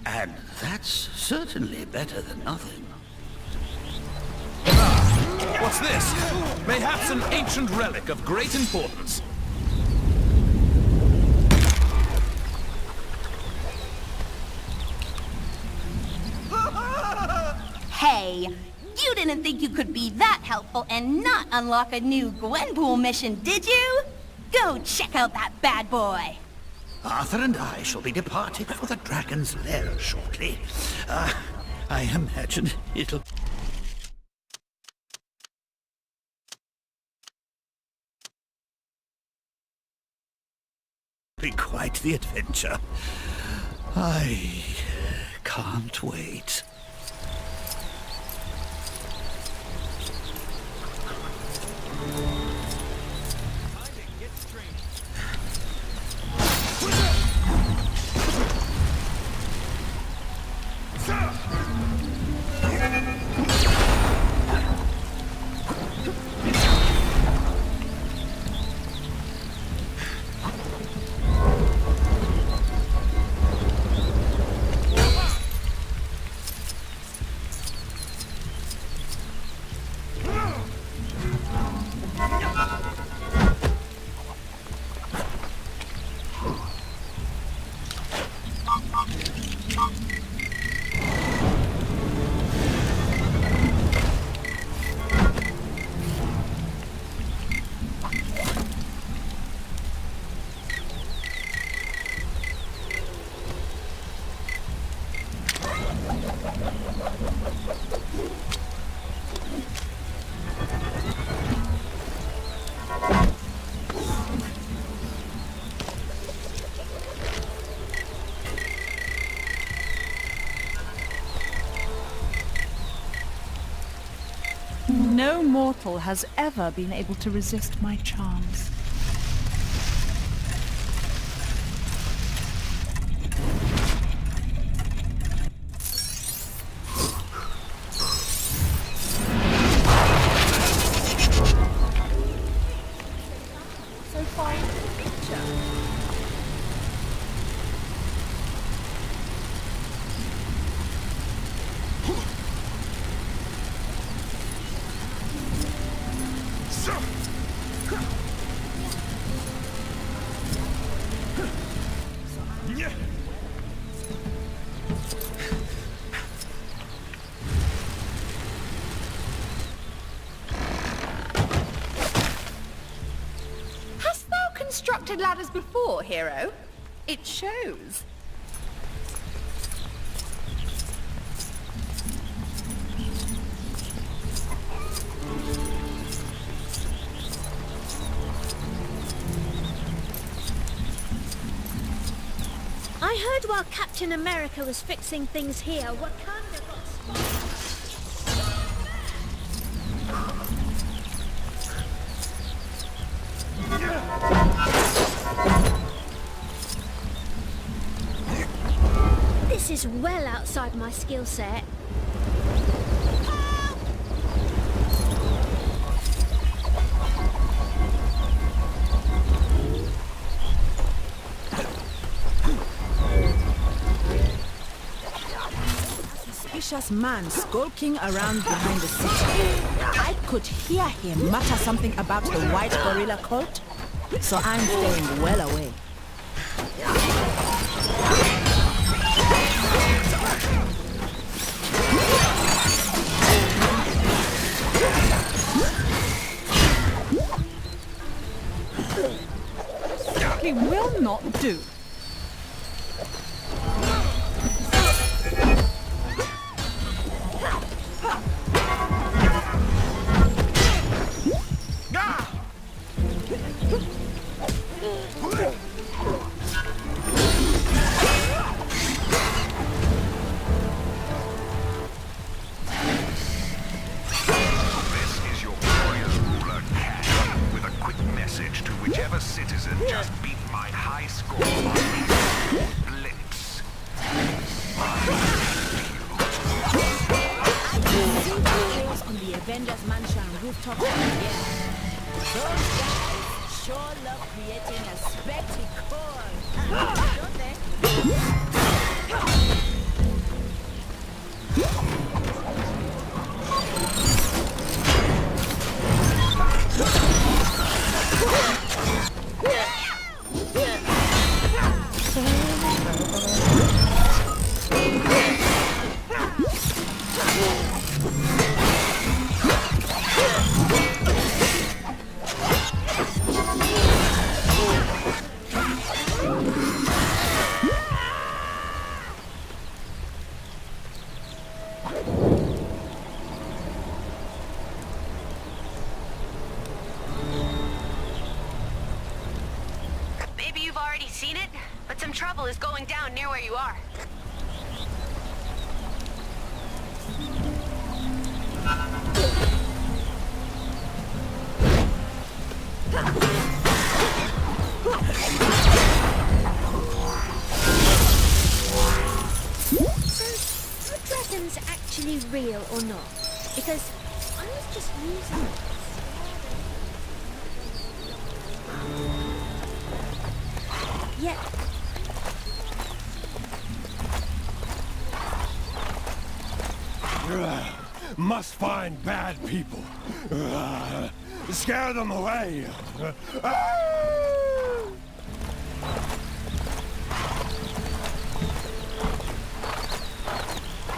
S18: And that's certainly better than nothing.
S12: What's this? Mayhaps an ancient relic of great importance.
S3: Hey, you didn't think you could be that helpful and not unlock a new Gwenpool mission, did you? Go check out that bad boy.
S18: Arthur and I shall be departing for the Dragon's Lair shortly. I imagine it'll... be quite the adventure. I can't wait.
S11: mortal has ever been able to resist my charms.
S4: So far into the future.
S2: Hast thou constructed ladders before, hero? It shows.
S17: I heard while Captain America was fixing things here, Wakanda got spotted. This is well outside my skill set.
S16: Suspicious man skulking around behind the city. I could hear him mutter something about the white gorilla cult, so I'm staying well away.
S11: He will not do.
S9: Message to whichever citizen just beat my high score on Blitz.
S16: On the Avengers Mansion rooftop. Yeah. Those guys sure love creating a spectacle. Don't they?
S2: Maybe you've already seen it, but some trouble is going down near where you are.
S17: So, are dragons actually real or not? Because I was just using it. Yeah.
S15: Must find bad people. Scare them away.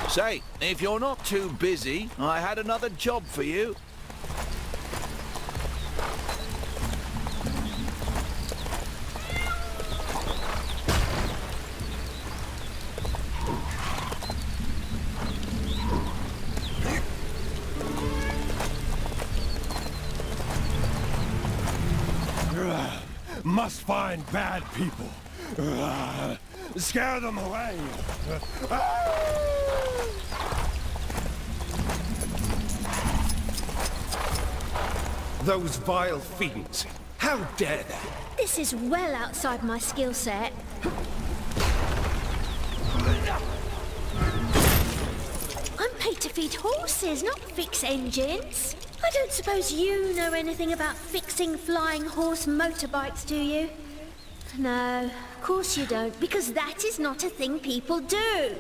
S10: Say, if you're not too busy, I had another job for you.
S15: Must find bad people. Scare them away.
S13: Those vile fiends. How dare they?
S17: This is well outside my skill set. I'm paid to feed horses, not fix engines. I don't suppose you know anything about fixing flying horse motorbikes, do you? No, of course you don't, because that is not a thing people do.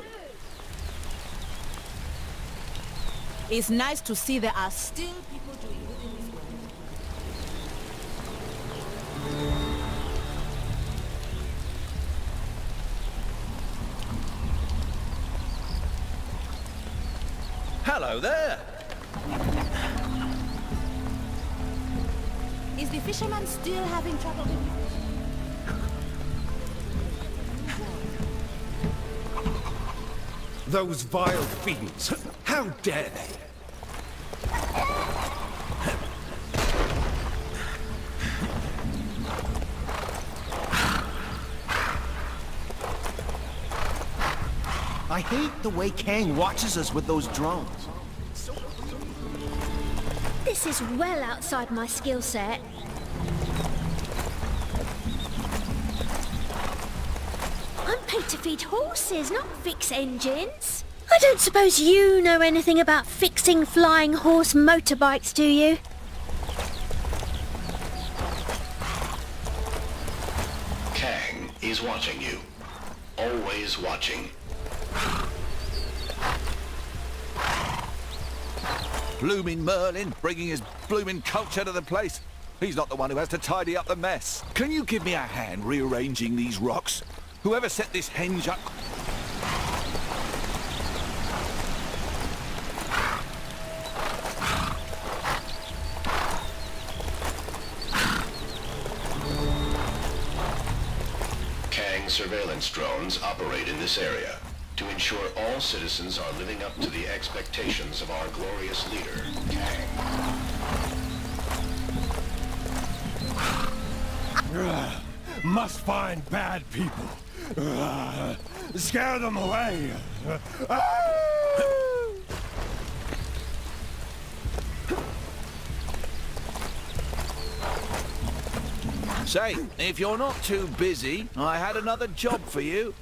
S16: It's nice to see there are still people doing good in this world.
S10: Hello there.
S16: Is the fisherman still having trouble with you?
S13: Those vile fiends. How dare they?
S14: I hate the way Kang watches us with those drones.
S17: This is well outside my skill set. I'm paid to feed horses, not fix engines. I don't suppose you know anything about fixing flying horse motorbikes, do you?
S20: Kang is watching you. Always watching.
S10: Blooming Merlin, bringing his blooming culture to the place. He's not the one who has to tidy up the mess. Can you give me a hand rearranging these rocks? Whoever set this henge up...
S20: Kang surveillance drones operate in this area to ensure all citizens are living up to the expectations of our glorious leader, Kang.
S12: Must find bad people. Scare them away.
S10: Say, if you're not too busy, I had another job for you.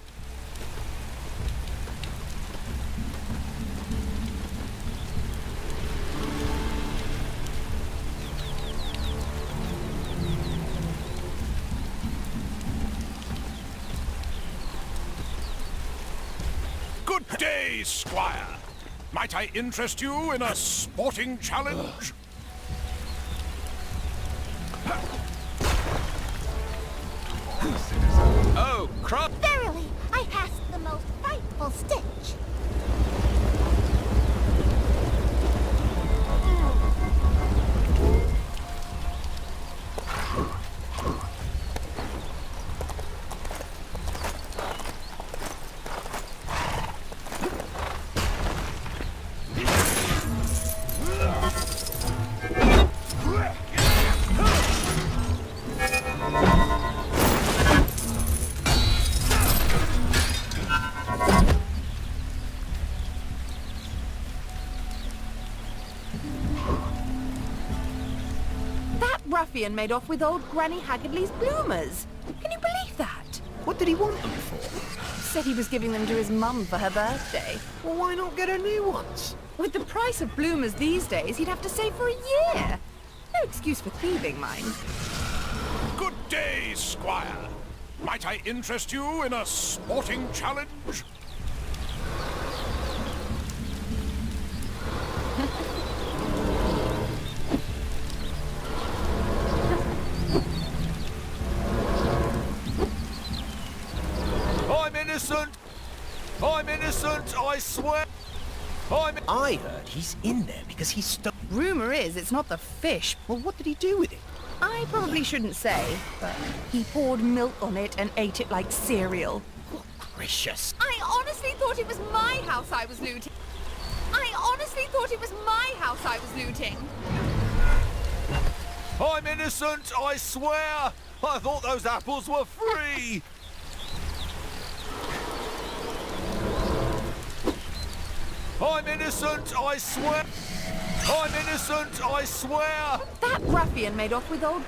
S7: Good day, Squire. Might I interest you in a sporting challenge?
S10: Oh, crap!
S1: Verily, I passed the most frightful stitch.
S11: Ruffian made off with old Granny Haggardly's bloomers. Can you believe that?
S14: What did he want them for?
S11: Said he was giving them to his mum for her birthday.
S14: Well, why not get her new ones?
S11: With the price of bloomers these days, he'd have to save for a year. No excuse for thieving, mind.
S7: Good day, Squire. Might I interest you in a sporting challenge?
S10: I'm innocent, I swear!
S14: I heard he's in there because he stole...
S11: Rumor is it's not the fish.
S14: Well, what did he do with it?
S11: I probably shouldn't say, but he poured milk on it and ate it like cereal.
S14: Oh, gracious.
S4: I honestly thought it was my house I was looting.
S10: I'm innocent, I swear! I thought those apples were free! I'm innocent, I swear! I'm innocent, I swear!
S11: That ruffian ruffian made off with old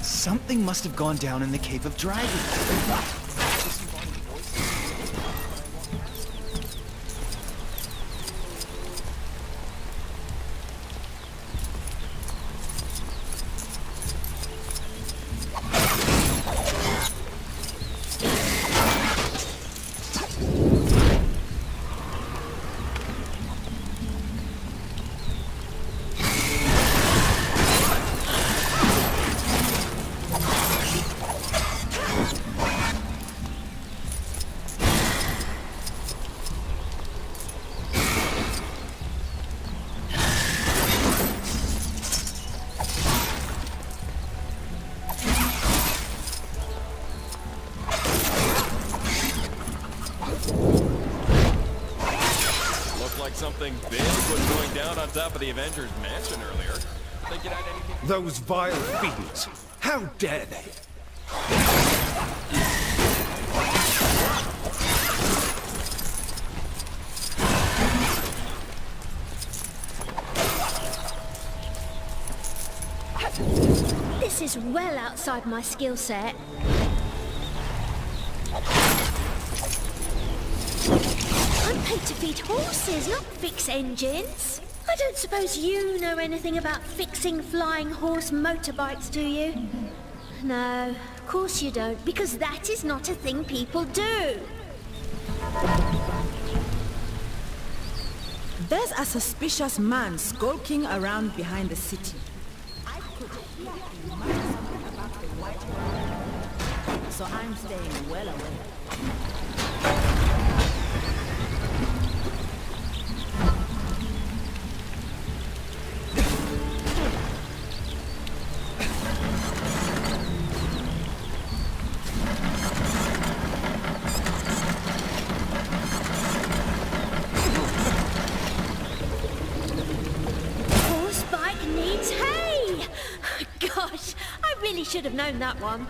S14: Something must have gone down in the Cave of Dragons.
S8: Something big was going down on top of the Avengers mansion earlier. Think it had anything...
S13: Those vile fiends! How dare they!
S17: This is well outside my skill set. I'm paid to feed horses, not fix engines. I don't suppose you know anything about fixing flying horse motorbikes, do you? No, of course you don't, because that is not a thing people do.
S16: There's a suspicious man skulking around behind the city. I could hear him mutter something about the white girl. So I'm staying well away.
S17: Gosh, I really should have known that one.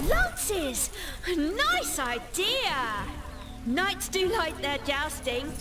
S17: Lances! Nice idea! Knights do like their jousting.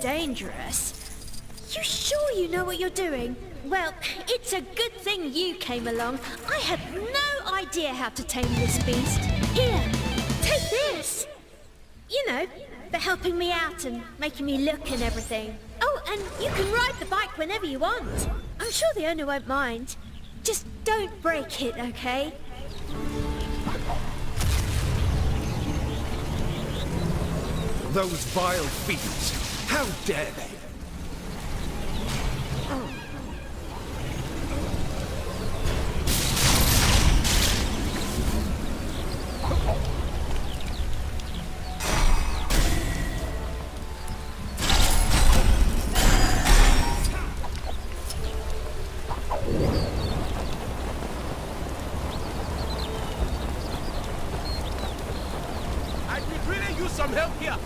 S17: dangerous. You sure you know what you're doing? Well, it's a good thing you came along. I had no idea how to tame this beast. Here, take this. You know, for helping me out and making me look and everything. Oh, and you can ride the bike whenever you want. I'm sure the owner won't mind. Just don't break it, okay?
S13: Those vile fiends! How dare they!
S19: I could really use some help here.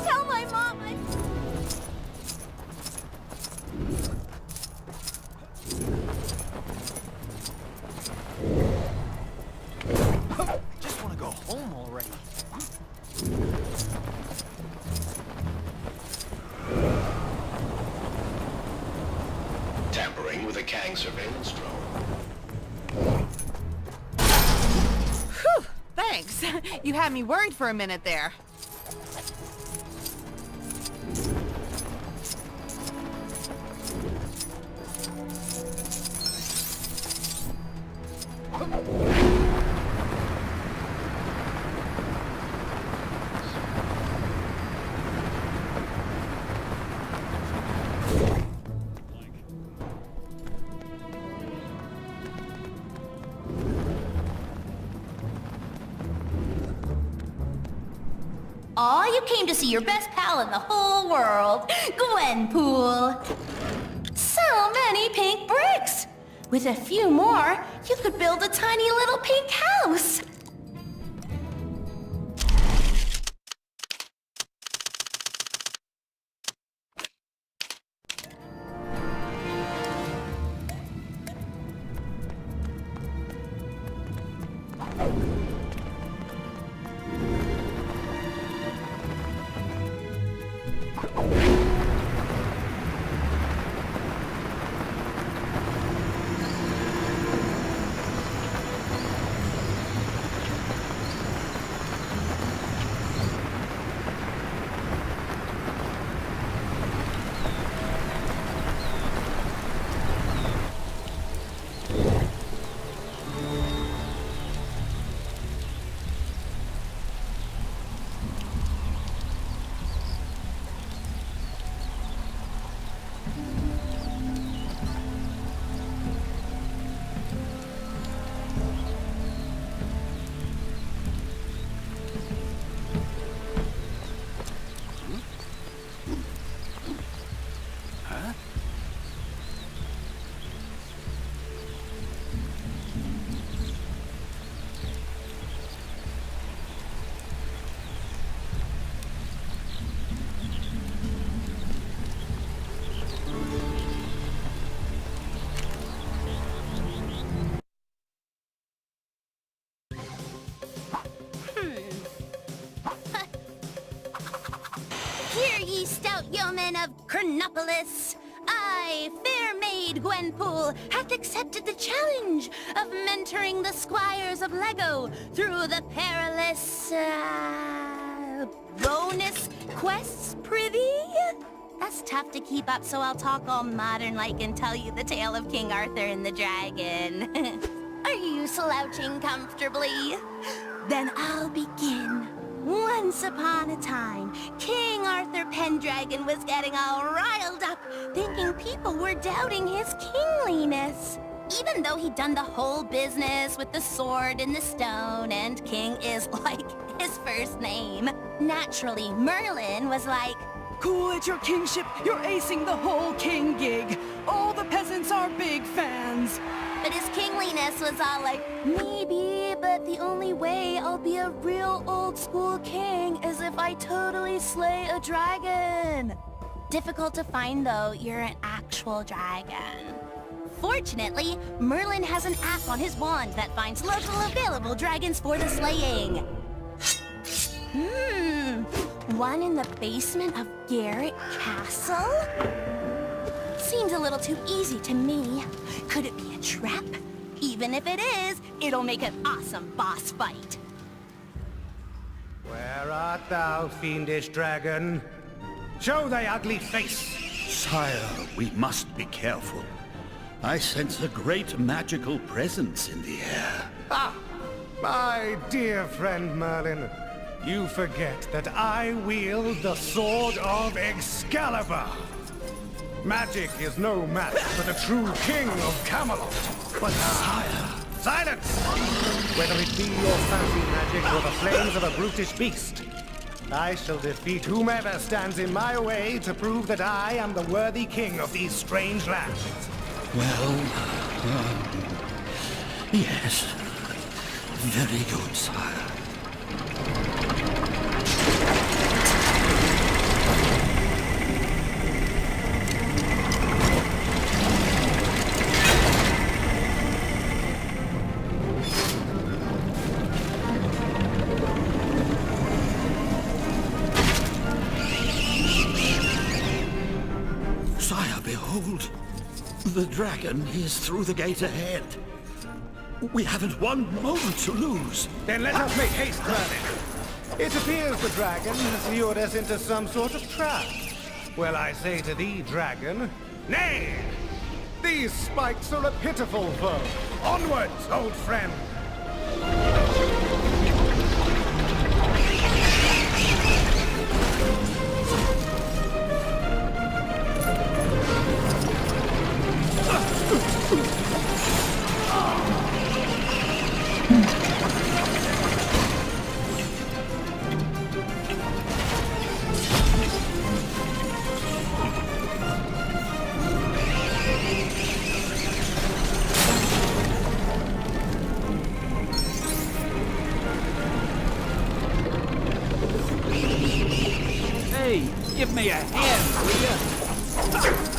S1: Tell my mom
S14: Just want to go home already.
S20: Tampering with a Kang surveillance drone.
S6: Whew! Thanks. You had me worried for a minute there.
S3: Aw, you came to see your best pal in the whole world, Gwenpool. So many pink bricks. With a few more, you could build a tiny little pink house. Hear ye, stout yeomen of Chronopolis! I, fair maid Gwenpool, hath accepted the challenge of mentoring the squires of Lego through the perilous, bonus quests, prithee? That's tough to keep up, so I'll talk all modern-like and tell you the tale of King Arthur and the dragon. Are you slouching comfortably? Then I'll begin. Once upon a time, King Arthur Pendragon was getting all riled up, thinking people were doubting his kingliness. Even though he'd done the whole business with the sword and the stone, and King is like his first name. Naturally, Merlin was like,
S11: Cool at your kingship, you're acing the whole king gig. All the peasants are big fans.
S3: but his kingliness was all like, maybe, but the only way I'll be a real old school king is if I totally slay a dragon. Difficult to find though, you're an actual dragon. Fortunately, Merlin has an app on his wand that finds local available dragons for the slaying. One in the basement of Garrett Castle? Seems a little too easy to me. Could it be a trap? Even if it is, it'll make an awesome boss fight.
S15: Where art thou, fiendish dragon? Show thy ugly face!
S18: Sire, we must be careful. I sense a great magical presence in the air.
S15: Ah! My dear friend Merlin, you forget that I wield the Sword of Excalibur. Magic is no match for the true king of Camelot.
S18: But sire...
S15: Silence! Whether it be your fancy magic or the flames of a brutish beast, I shall defeat whomever stands in my way to prove that I am the worthy king of these strange lands.
S18: Well, yes. Very good, sire. Sire, behold. The dragon is through the gate ahead. We haven't one moment to lose.
S15: Then let us make haste, Merlin. It appears the dragon has lured us into some sort of trap. Well, I say to thee, dragon, nay! These spikes are a pitiful foe. Onwards, old friend!
S10: Hey, give me a hand, will ya?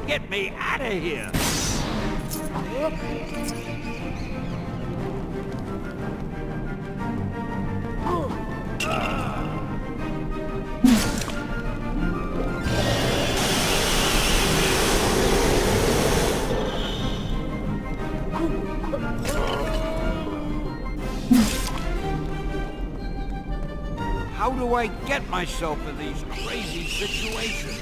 S10: Get me out of here! How do I get myself in these crazy situations?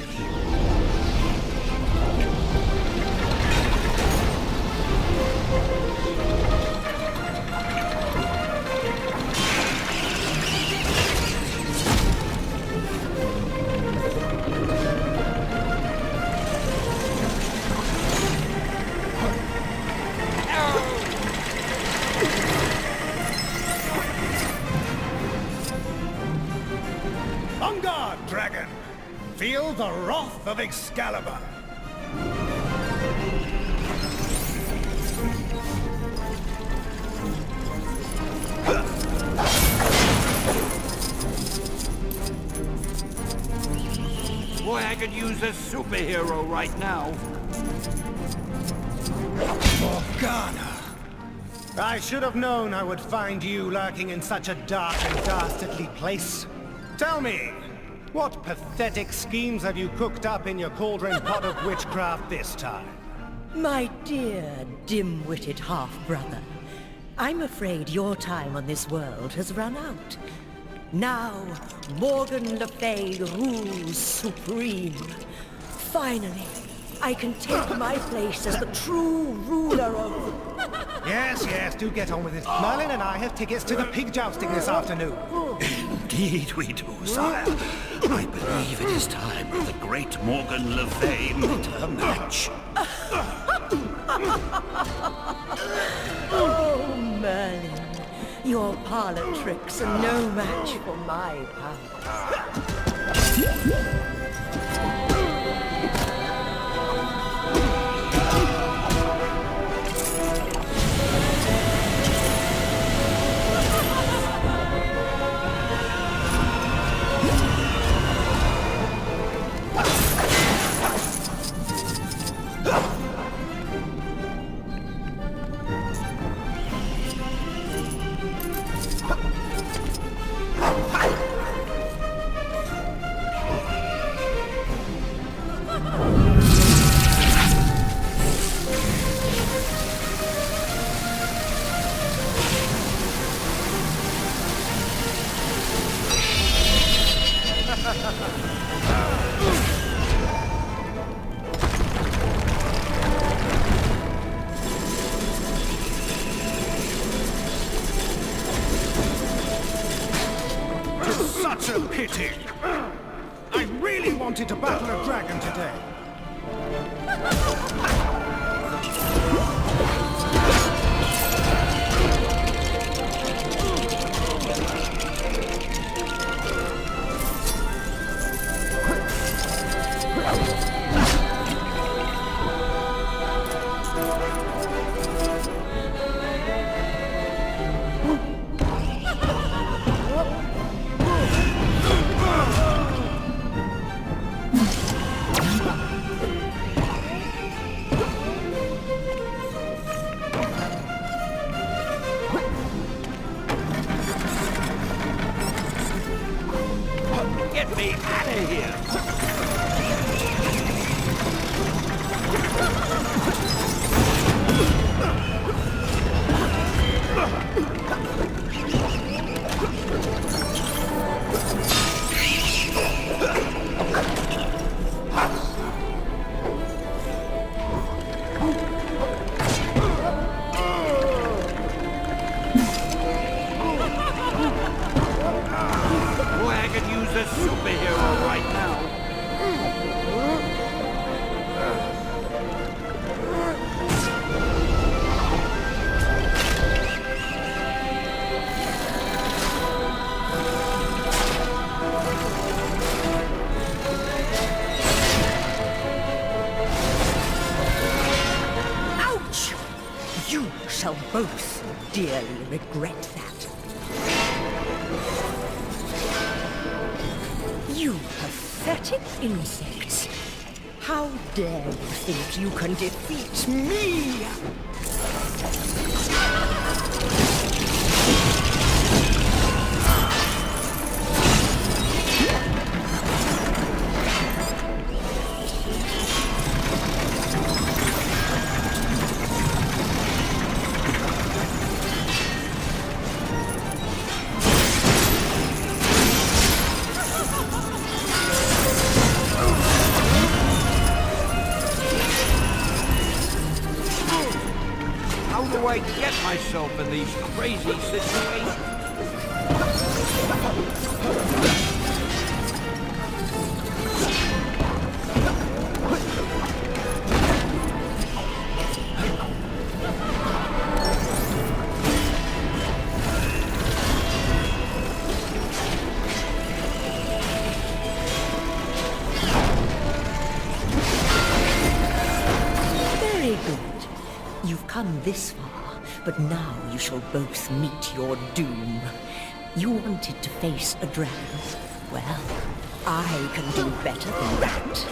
S15: the wrath of Excalibur.
S10: Boy, I could use a superhero right now.
S15: Morgana! I should have known I would find you lurking in such a dark and dastardly place. Tell me, what pathetic schemes have you cooked up in your cauldron pot of witchcraft this time?
S5: My dear, dim-witted half-brother, I'm afraid your time on this world has run out. Now, Morgan Le Fay rules supreme. Finally, I can take my place as the true ruler of...
S15: Yes, do get on with it. Merlin and I have tickets to the pig jousting this afternoon.
S18: Indeed we do, sire. I believe it is time the great Morgan Le Fay met her match.
S5: Oh, Merlin. Your parlor tricks are no match for my powers.
S15: Such a pity! I really wanted to battle a dragon today.
S10: Get me out of here! Boy, I could use a superhero right now.
S5: Ouch! You shall both dearly regret that. You pathetic insects! How dare you think you can defeat me?
S10: How do I get myself in these crazy situations?
S5: You've come this far, but now you shall both meet your doom. You wanted to face a dragon. Well, I can do better than that.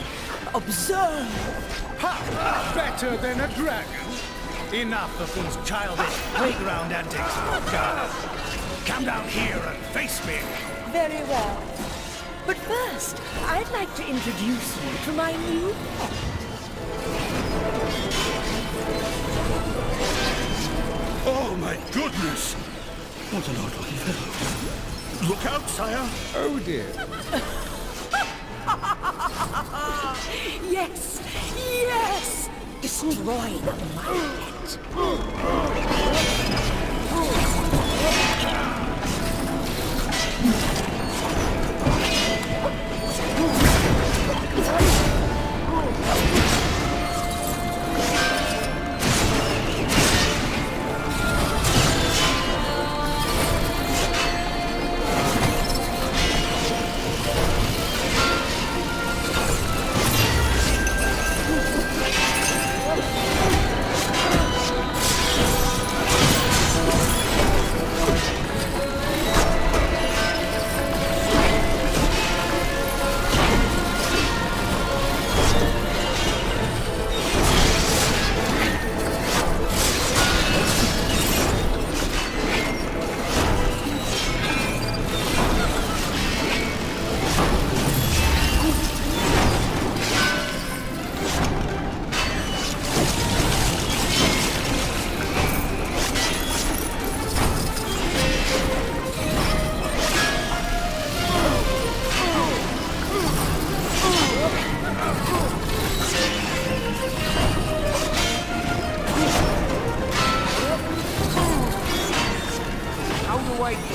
S5: Observe!
S15: Ha! Better than a dragon? Enough of these childish playground antics, Morgana. Come down here and face me.
S5: Very well. But first, I'd like to introduce you to my new pet.
S18: Oh, my goodness! What an odd fellow. Look out, sire!
S15: Oh, dear.
S5: Yes! Yes! Destroy the market.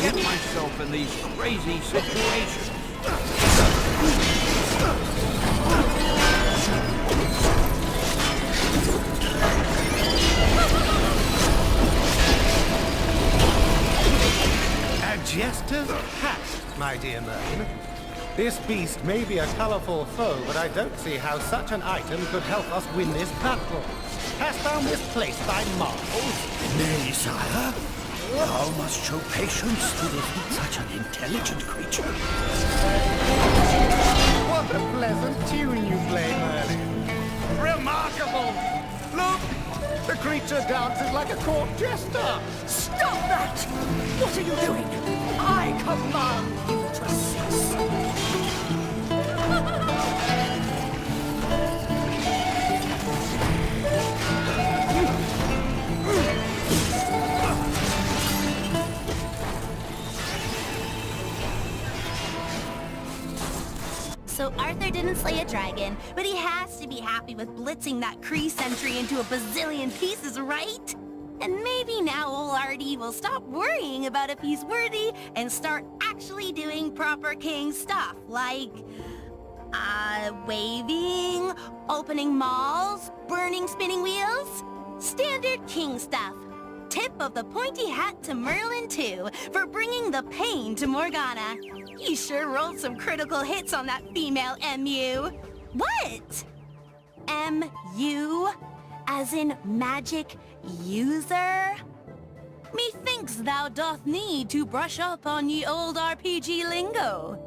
S10: Get myself in these crazy situations.
S15: A jester's hat, my dear Merlin. This beast may be a colorful foe, but I don't see how such an item could help us win this battle. Hast thou misplaced thy marbles?
S18: Nay, sire. Thou must show patience to defeat such an intelligent creature.
S15: What a pleasant tune you play, Merlin. Remarkable! Look! The creature dances like a court jester!
S5: Stop that! What are you doing? I command you to cease!
S3: So Arthur didn't slay a dragon, but he has to be happy with blitzing that Kree sentry into a bazillion pieces, right? And maybe now old Artie will stop worrying about if he's worthy and start actually doing proper king stuff, like waving, opening malls, burning spinning wheels. Standard king stuff. Tip of the pointy hat to Merlin, too, for bringing the pain to Morgana. You sure rolled some critical hits on that female MU. What? MU? As in magic user? Methinks thou doth need to brush up on ye old RPG lingo.